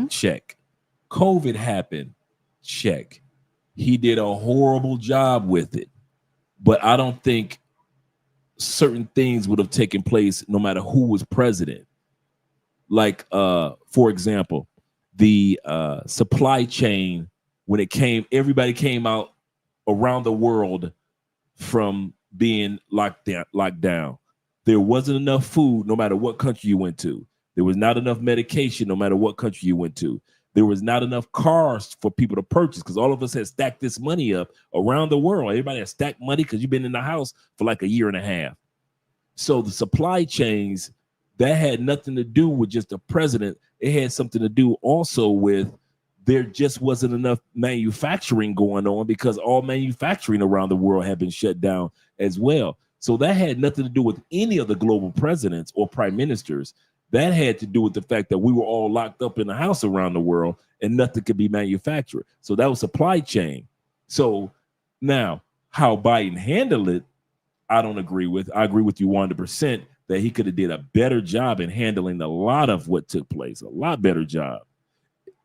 Check. COVID happened. Check. He did a horrible job with it, but I don't think certain things would have taken place no matter who was president. Like, for example, the supply chain, when it came, everybody came out around the world from being locked down. There wasn't enough food no matter what country you went to. There was not enough medication no matter what country you went to. There was not enough cars for people to purchase because all of us had stacked this money up around the world. Everybody had stacked money because you've been in the house for like a year and a half. So the supply chains, that had nothing to do with just the president. It had something to do also with there just wasn't enough manufacturing going on because all manufacturing around the world had been shut down as well. So that had nothing to do with any of the global presidents or prime ministers. That had to do with the fact that we were all locked up in the house around the world and nothing could be manufactured. So that was supply chain. So now how Biden handled it, I don't agree with. I agree with you 100% that he could have did a better job in handling a lot of what took place, a lot better job.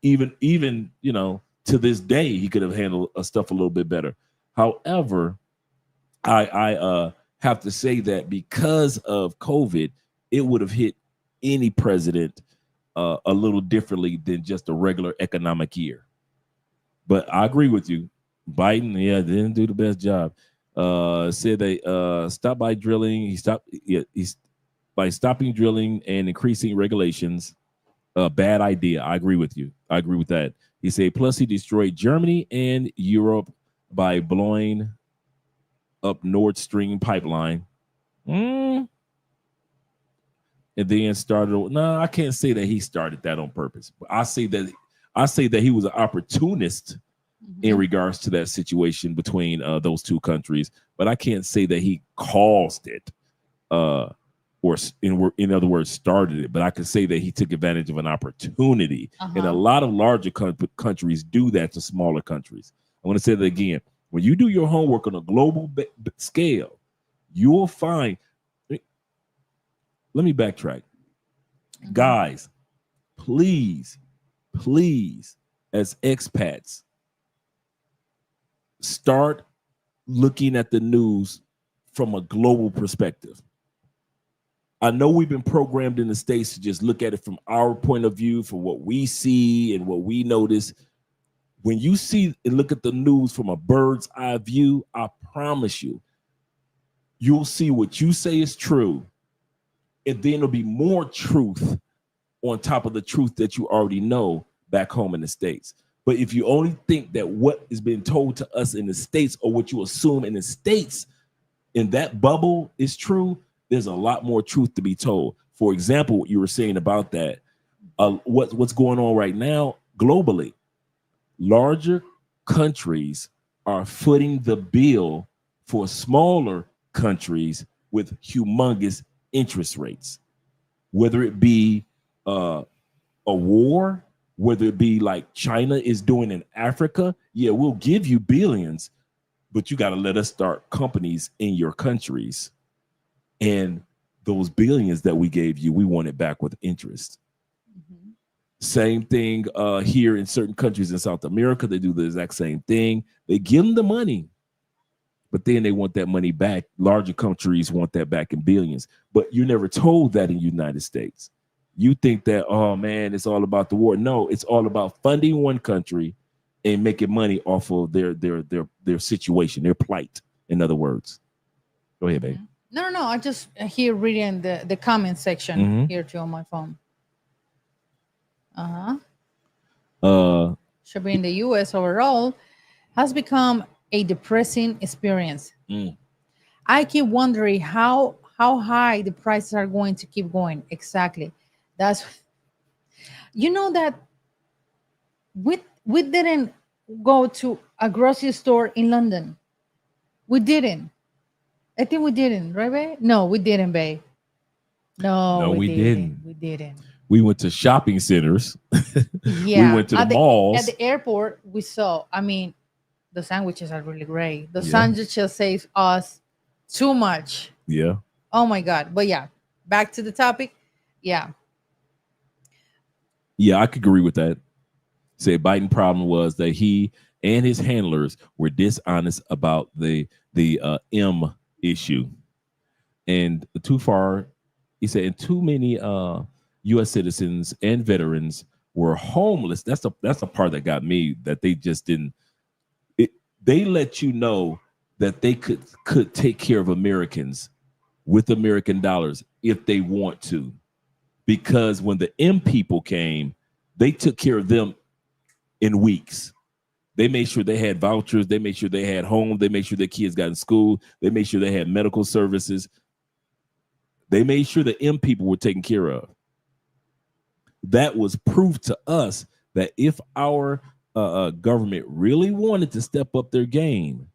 Even you know, to this day, he could have handled stuff a little bit better. However, I have to say that because of COVID, it would have hit any president a little differently than just a regular economic year. But I agree with you. Biden, didn't do the best job. Said they stopped by drilling. He's by stopping drilling and increasing regulations. Bad idea. I agree with you. I agree with that. He said, plus he destroyed Germany and Europe by blowing up Nord Stream pipeline. And then started. No, I can't say that he started that on purpose. But I say that he was an opportunist in regards to that situation between those two countries. But I can't say that he caused it, or in other words, started it. But I can say that he took advantage of an opportunity. And a lot of larger countries do that to smaller countries. I want to say that again. When you do your homework on a global scale, you'll find. Let me backtrack. Guys, please, as expats, start looking at the news from a global perspective. I know we've been programmed in the States to just look at it from our point of view, from what we see and what we notice. When you see and look at the news from a bird's eye view, I promise you, you'll see what you say is true. And then there'll be more truth on top of the truth that you already know back home in the States. But if you only think that what is being told to us in the States or what you assume in the States in that bubble is true, there's a lot more truth to be told. For example, what you were saying about that, what's going on right now globally, larger countries are footing the bill for smaller countries with humongous interest rates, whether it be a war, whether it be like China is doing in Africa. Yeah, we'll give you billions, but you got to let us start companies in your countries. And those billions that we gave you, we want it back with interest. Same thing here in certain countries in South America. They do the exact same thing. They give them the money, but then they want that money back. Larger countries want that back in billions. But you're never told that in the United States. You think that, oh, man, it's all about the war. No, it's all about funding one country and making money off of their situation, their plight, in other words. Go ahead, babe. No. I just here reading the comment section here too on my phone. Should be in the U.S. overall has become a depressing experience. I keep wondering how high the prices are going to keep going. Exactly. That's, you know, that we didn't go to a grocery store in London. We didn't. I think we didn't, right, babe? No, we didn't, babe. No, we didn't. We didn't. We went to shopping centers. Yeah. We went to the malls. At the airport, we saw, I mean, the sandwiches are really great. The sandwiches save us too much. Yeah. Oh, my God. But yeah, back to the topic. Yeah. Yeah, I could agree with that. Say Biden problem was that he and his handlers were dishonest about the M issue. And too far, he said, and too many U.S. citizens and veterans were homeless. That's the part that got me, that they just didn't. They let you know that they could take care of Americans with American dollars if they want to. Because when the M people came, they took care of them in weeks. They made sure they had vouchers. They made sure they had home. They made sure their kids got in school. They made sure they had medical services. They made sure the M people were taken care of. That was proof to us that if our government really wanted to step up their game,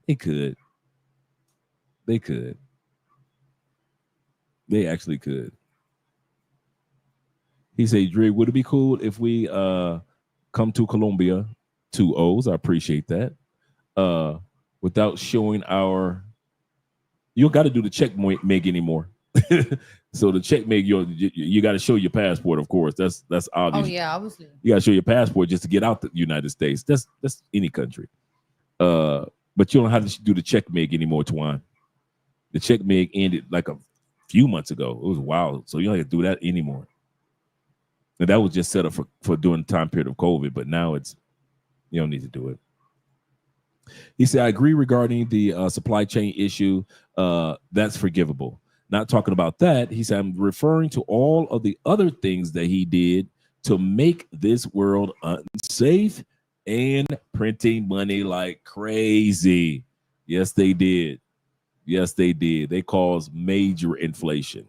they could. They could. They actually could. He said, Dre, would it be cool if we come to Colombia, 2 O's? I appreciate that. Without showing our, you don't got to do the check meg anymore. So the check meg, you got to show your passport, of course. That's obvious. Oh yeah, obviously. You got to show your passport just to get out the United States. That's any country. But you don't have to do the check meg anymore, Twan. The check meg ended like a few months ago. It was wild. So you don't have to do that anymore. And that was just set up for during the time period of COVID, but now you don't need to do it. He said, I agree regarding the supply chain issue. That's forgivable. Not talking about that. He said, I'm referring to all of the other things that he did to make this world unsafe and printing money like crazy. Yes, they did. Yes, they did. They caused major inflation.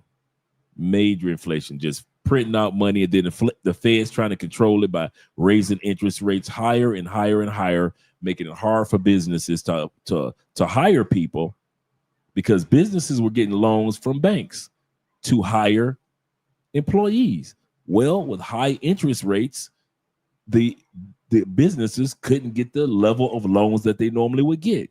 Major inflation, just printing out money, and then the Fed's trying to control it by raising interest rates higher and higher and higher, making it hard for businesses to hire people, because businesses were getting loans from banks to hire employees. Well, with high interest rates, the businesses couldn't get the level of loans that they normally would get,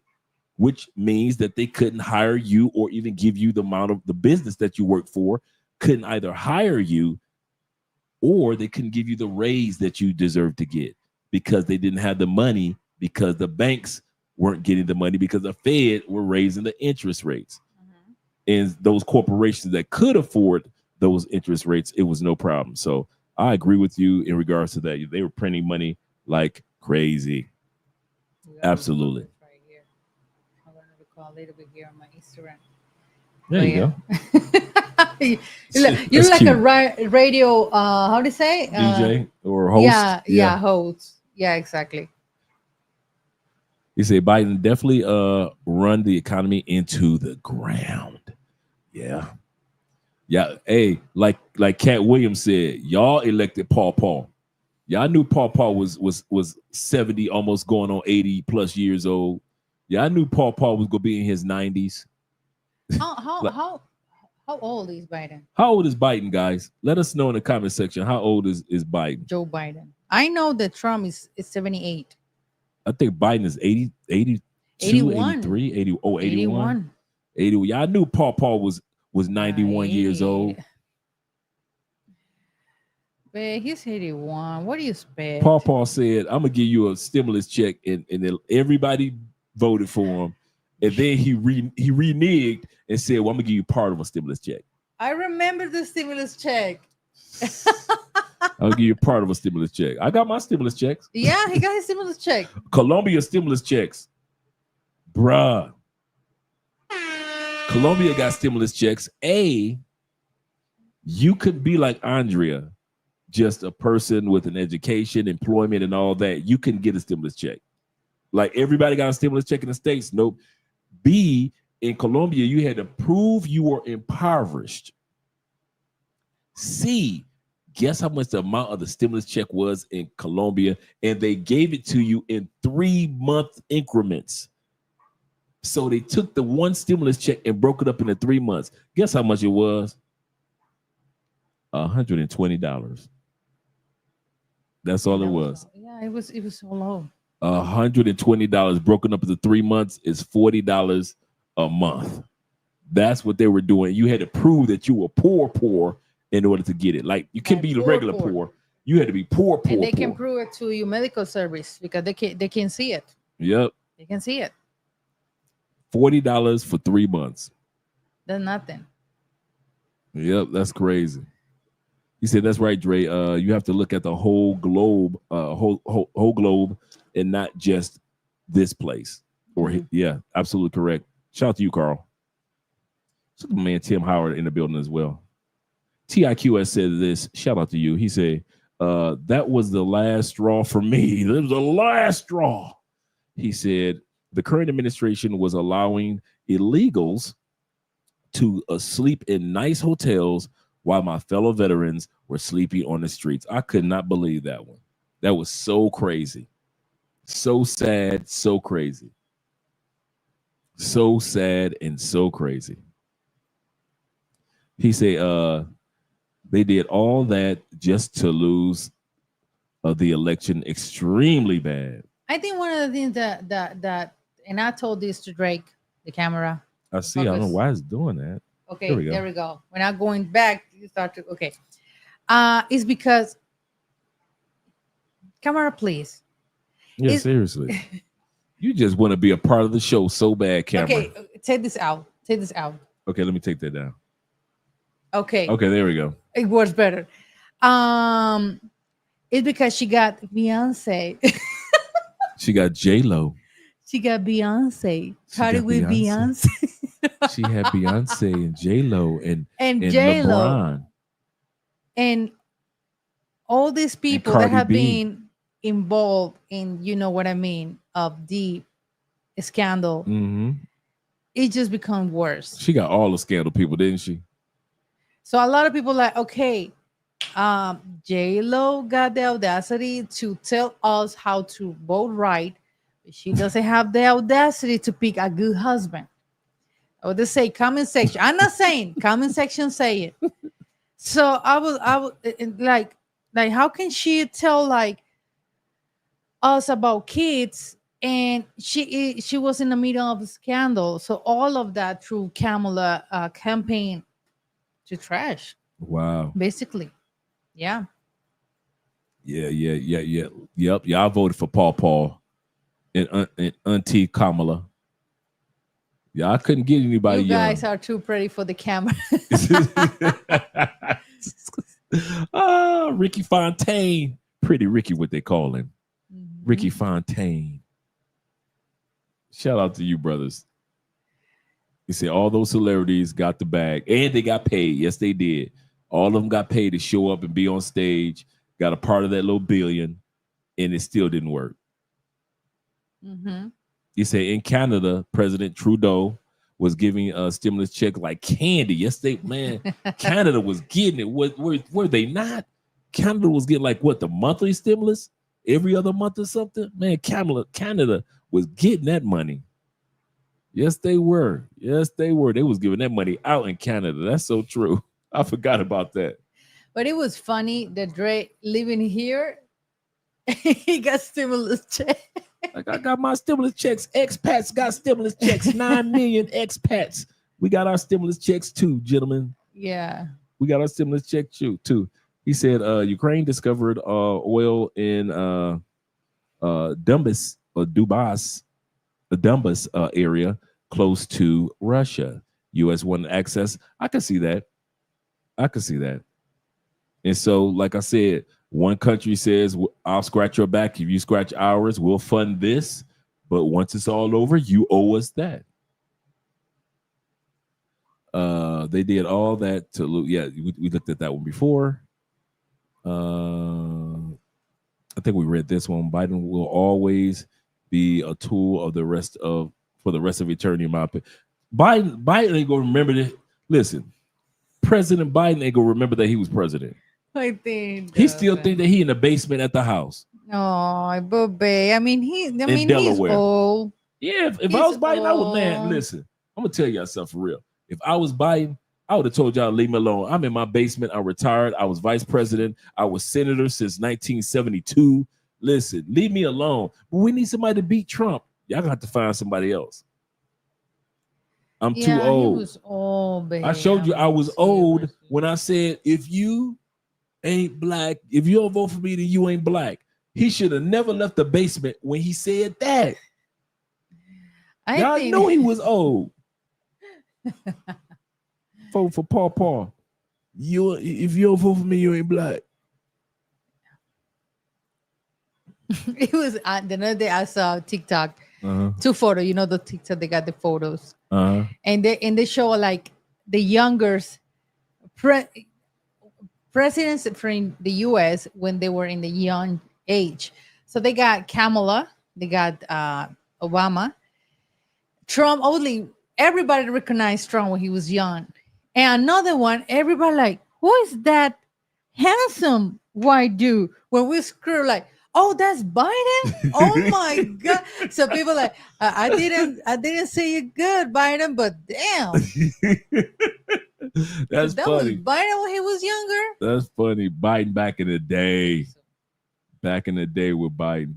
which means that they couldn't hire you or even give you the amount of the business that you work for, couldn't either hire you or they couldn't give you the raise that you deserve to get, because they didn't have the money, because the banks weren't getting the money, because the Fed were raising the interest rates. And those corporations that could afford those interest rates, it was no problem. So I agree with you in regards to that. They were printing money like crazy. Absolutely. Right here. I'm going to call a little bit here on my Instagram. There you go. You're like a radio, how do you say? DJ or host? Yeah, host. Yeah, exactly. He said Biden definitely run the economy into the ground. Yeah. Hey, like Cat Williams said, y'all elected Paw. Y'all knew Paw was 70, almost going on 80 plus years old. Y'all knew Paw was gonna be in his 90s. How old is Biden? How old is Biden, guys? Let us know in the comment section. How old is Biden? Joe Biden. I know that Trump is 78. I think Biden is 80, 82, 81. 83, 80, 81. 80. Yeah, I knew Paw was 91 years old. But he's 81. What do you expect? Paw said, I'm gonna give you a stimulus check, and then everybody voted for him. And then he reneged and said, well, I'm gonna give you part of a stimulus check. I remember the stimulus check. I'll give you part of a stimulus check. I got my stimulus checks. Yeah, he got his stimulus check. Colombia stimulus checks. Bruh. Colombia got stimulus checks. You could be like Andrea, just a person with an education, employment, and all that. You can get a stimulus check. Like everybody got a stimulus check in the States. Nope. B, in Colombia, you had to prove you were impoverished. C, guess how much the amount of the stimulus check was in Colombia? And they gave it to you in 3-month increments. So they took the one stimulus check and broke it up into 3 months. Guess how much it was? $120. That's all it was. Yeah, it was so low. $120 broken up into 3 months is $40 a month. That's what they were doing. You had to prove that you were poor in order to get it. Like you can be the regular poor. You had to be poor. And they can prove it to your medical service because they can see it. Yep. They can see it. $40 for 3 months. That's nothing. Yep, that's crazy. He said, that's right, Dre. You have to look at the whole globe, whole globe, and not just this place. Or yeah, absolutely correct. Shout out to you, Carl. Shout out to my man Tim Howard in the building as well. TIQS said this. Shout out to you. He said, that was the last straw for me. That was the last straw. He said, the current administration was allowing illegals to sleep in nice hotels while my fellow veterans were sleeping on the streets. I could not believe that one. That was so crazy. So sad, so crazy. So sad and so crazy. He said they did all that just to lose the election. Extremely bad. I think one of the things that and I told this to Drake, the camera. I see. I don't know why it's doing that. Okay, there we go. We're not going back. You start to it's because camera, please. Yeah, seriously. You just want to be a part of the show so bad, camera. Okay, take this out. Take this out. Okay, let me take that down. Okay. Okay, there we go. It works better. It's because she got Beyonce. She got J-Lo. She got Beyonce. Party got with Beyonce. She had Beyonce and J-Lo and J-Lo. LeBron. And all these people that have been involved in, you know what I mean, of the scandal. Mm-hmm. It just become worse. She got all the scandal people, didn't she? So a lot of people like, okay, J-Lo got the audacity to tell us how to vote right. But she doesn't have the audacity to pick a good husband. Or they say comment section. I'm not saying comment section say it. So I would like how can she tell like us about kids and she was in the middle of a scandal. So all of that through Kamala campaign to trash. Wow. Basically. Yeah. Yeah. Yep. Yeah, I voted for Paul and Auntie Kamala. Yeah, I couldn't get anybody. You guys are too pretty for the camera. Ricky Fontaine. Pretty Ricky, what they call him. Mm-hmm. Ricky Fontaine. Shout out to you, brothers. You say all those celebrities got the bag and they got paid. Yes, they did. All of them got paid to show up and be on stage, got a part of that little billion, and it still didn't work. Mm-hmm. You say in Canada, President Trudeau was giving a stimulus check like candy. Yes, Canada was getting it. Were they not? Canada was getting like what, the monthly stimulus? Every other month or something? Man, Canada was getting that money. Yes, they were. Yes, they were. They was giving that money out in Canada. That's so true. I forgot about that. But it was funny that Dre living here, he got stimulus check. Like I got my stimulus checks. Expats got stimulus checks. 9 million expats. We got our stimulus checks too, gentlemen. Yeah. We got our stimulus check too. He said Ukraine discovered oil in Donbas area close to Russia. U.S. wanted access. I can see that. And so, like I said, one country says, I'll scratch your back. If you scratch ours, we'll fund this. But once it's all over, you owe us that. They did all that to look. Yeah, we looked at that one before. I think we read this one. Biden will always be a tool of for the rest of eternity, in my opinion. Biden ain't gonna remember that. Listen, President Biden ain't gonna remember that he was president. I think he still think that he in the basement at the house. Oh, Bobby. I mean, he's Delaware. old. Yeah, if I was Biden, I would, man, listen, I'm gonna tell y'all something for real. If I was Biden, I would have told y'all to leave me alone. I'm in my basement. I retired. I was vice president. I was senator since 1972. Listen, leave me alone. But we need somebody to beat Trump. Y'all gonna have to find somebody else. I'm too old. He was old, baby. I showed you I was old when I said, if you ain't black, if you don't vote for me, then you ain't black. He should have never left the basement when he said that. Y'all know he was old. Vote for Paul. If you don't vote for me, you ain't black. It was the other day I saw TikTok. Two photos, the TikTok, they got the photos. And they show like the younger presidents from the US when they were in the young age. So they got Kamala, they got Obama, Trump. Only everybody recognized Trump when he was young. And another one, everybody like, who is that handsome white dude? When we screw like, oh, that's Biden. Oh my God. So people like, I didn't say it good, Biden, but damn. That was funny. Biden when he was younger. That's funny. Biden back in the day. Back in the day with Biden.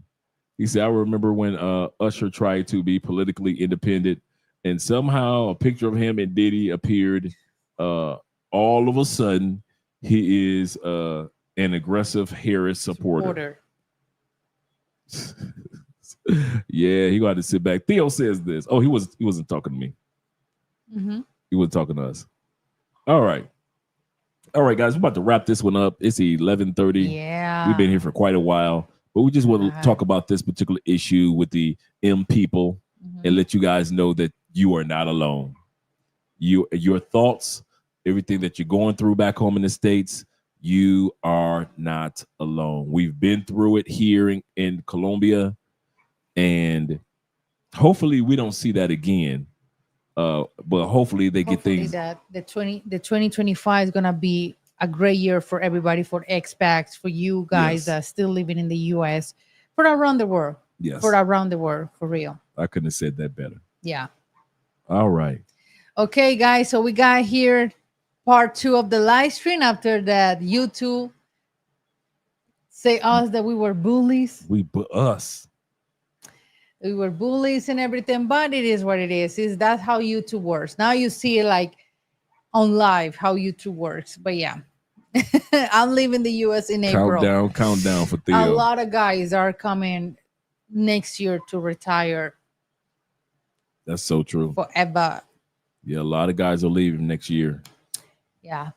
He said, I remember when Usher tried to be politically independent and somehow a picture of him and Diddy appeared. All of a sudden, he is an aggressive Harris supporter. Yeah, he got to sit back. Theo says this. Oh, he wasn't talking to me. Mm-hmm. He wasn't talking to us. All right, guys, we're about to wrap this one up. It's 11:30. Yeah, we've been here for quite a while, But we just want to talk about this particular issue with the M people and let you guys know that you are not alone. Your thoughts, everything that you're going through back home in the States, you are not alone. We've been through it here in Colombia, and hopefully we don't see that again. But hopefully they get things. That the 2025 is gonna be a great year for everybody, for expats, for you guys that are still living in the U.S., for around the world. Yes, for around the world, for real. I couldn't have said that better. Yeah. All right. Okay, guys. So we got here part 2 of the live stream after that YouTube say us that we were bullies. We were bullies and everything, but it is what it is. That's how YouTube works. Now you see it like on live how YouTube works. But yeah, I'm leaving the US in April. Countdown for Theo. A lot of guys are coming next year to retire. That's so true. Forever. Yeah, a lot of guys are leaving next year. Yeah.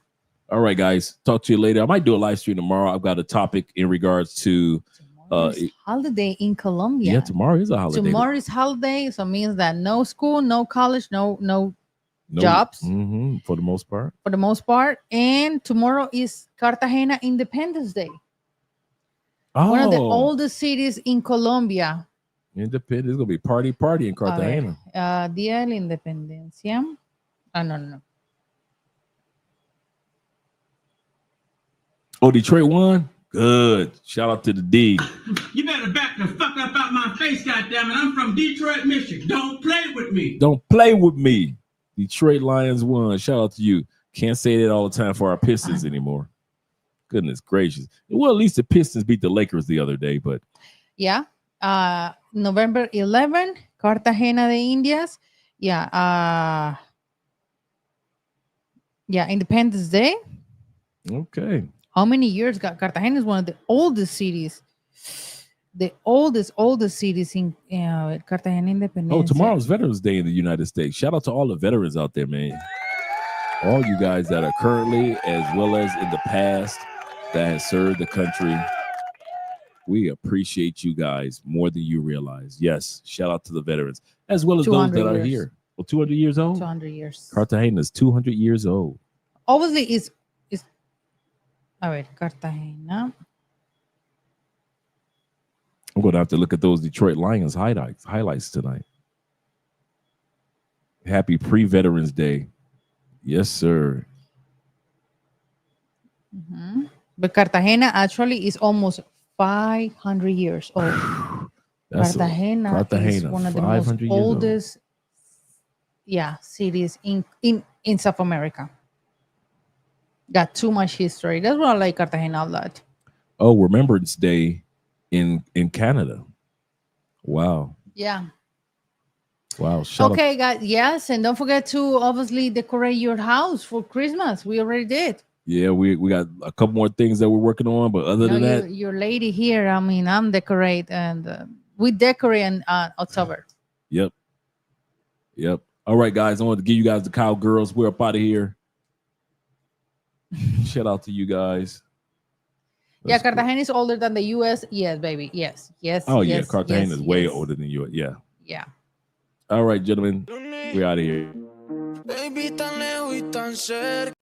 All right, guys. Talk to you later. I might do a live stream tomorrow. I've got a topic in regards to holiday in Colombia. Yeah, tomorrow is a holiday. Tomorrow is holiday, so it means that no school, no college, no jobs. For the most part. For the most part. And tomorrow is Cartagena Independence Day. Oh. One of the oldest cities in Colombia. Independence. It's gonna be party in Cartagena. Día de la Independencia. No. Oh, Detroit won? Good. Shout out to the D. You better back the fuck up out my face, goddammit. I'm from Detroit, Michigan. Don't play with me. Don't play with me. Detroit Lions won. Shout out to you. Can't say that all the time for our Pistons anymore. Goodness gracious. Well, at least the Pistons beat the Lakers the other day, but yeah. November 11, Cartagena de Indias. Yeah. Independence Day. Okay. How many years? Cartagena is one of the oldest cities. The oldest cities in Cartagena Independence. Oh, tomorrow's Veterans Day in the United States. Shout out to all the veterans out there, man. All you guys that are currently as well as in the past that has served the country. We appreciate you guys more than you realize. Yes, shout out to the veterans as well as those that are here. Well, 200 years old? 200 years. Cartagena is 200 years old. Obviously, it's a ver, Cartagena. I'm going to have to look at those Detroit Lions highlights tonight. Happy pre-Veterans Day. Yes, sir. But Cartagena actually is almost 500 years old. Cartagena is one of the most oldest cities in South America. Got too much history. That's why I like Cartagena a lot. Oh, Remembrance Day in Canada. Wow. Yeah. Wow. Okay, guys. Yes, and don't forget to obviously decorate your house for Christmas. We already did. Yeah, we got a couple more things that we're working on, but other than that, your lady here. I mean, I'm decorate, and we decorate in October. Yep. All right, guys. I want to give you guys the cowgirls. We're up out of here. Shout out to you guys. That's Cartagena is older than the U.S. Yes, baby. Yes. Oh, yeah. Cartagena is way older than the U.S. Yeah. Yeah. All right, gentlemen. We're out of here. Baby, tan lejos y tan cerca.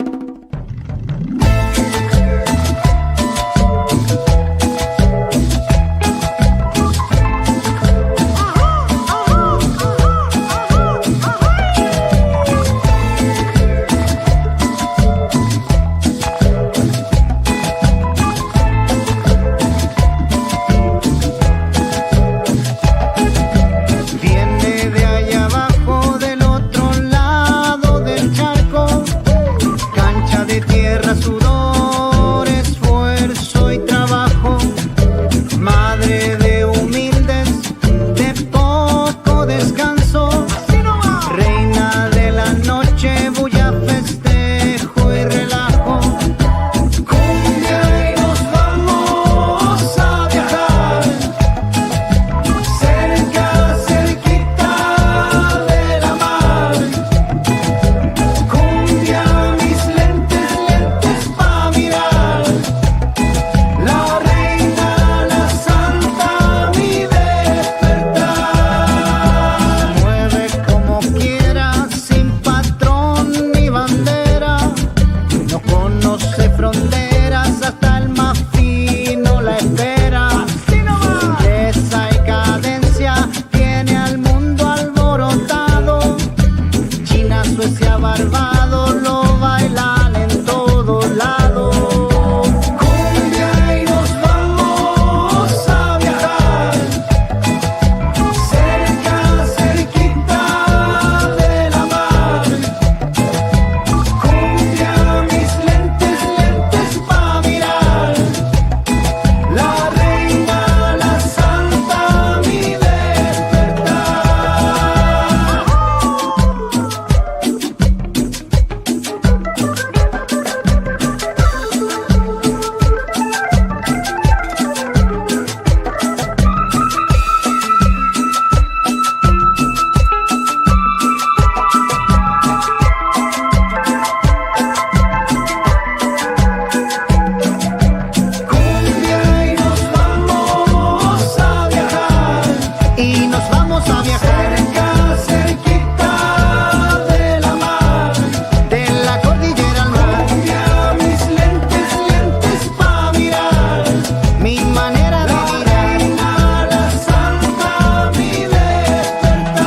conoce fronteras, hasta el más fino la espera. Esa cadencia tiene al mundo alborotado. China, Suecia, Barbados lo bailan en todos lados. Cumbia y nos vamos a viajar, cerca, cerquita de la mar. Cumbia, mis lentes, lentes pa' mirar. La reina, la santa, mi despertar. Cumbia y nos vamos a viajar, y nos vamos a viajar cerca, cerquita de la mar, de la cordillera al mar. Cumbia, mis lentes, lentes pa' mirar, mi manera de mirar. La reina, la santa, mi despertar.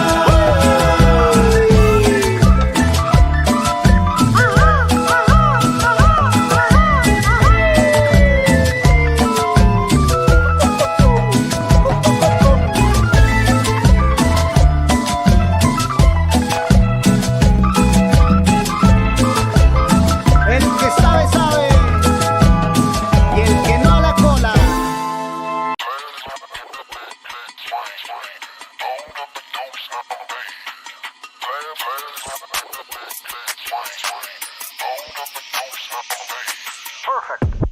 El que sabe, sabe, y el que no la cola. Perfect.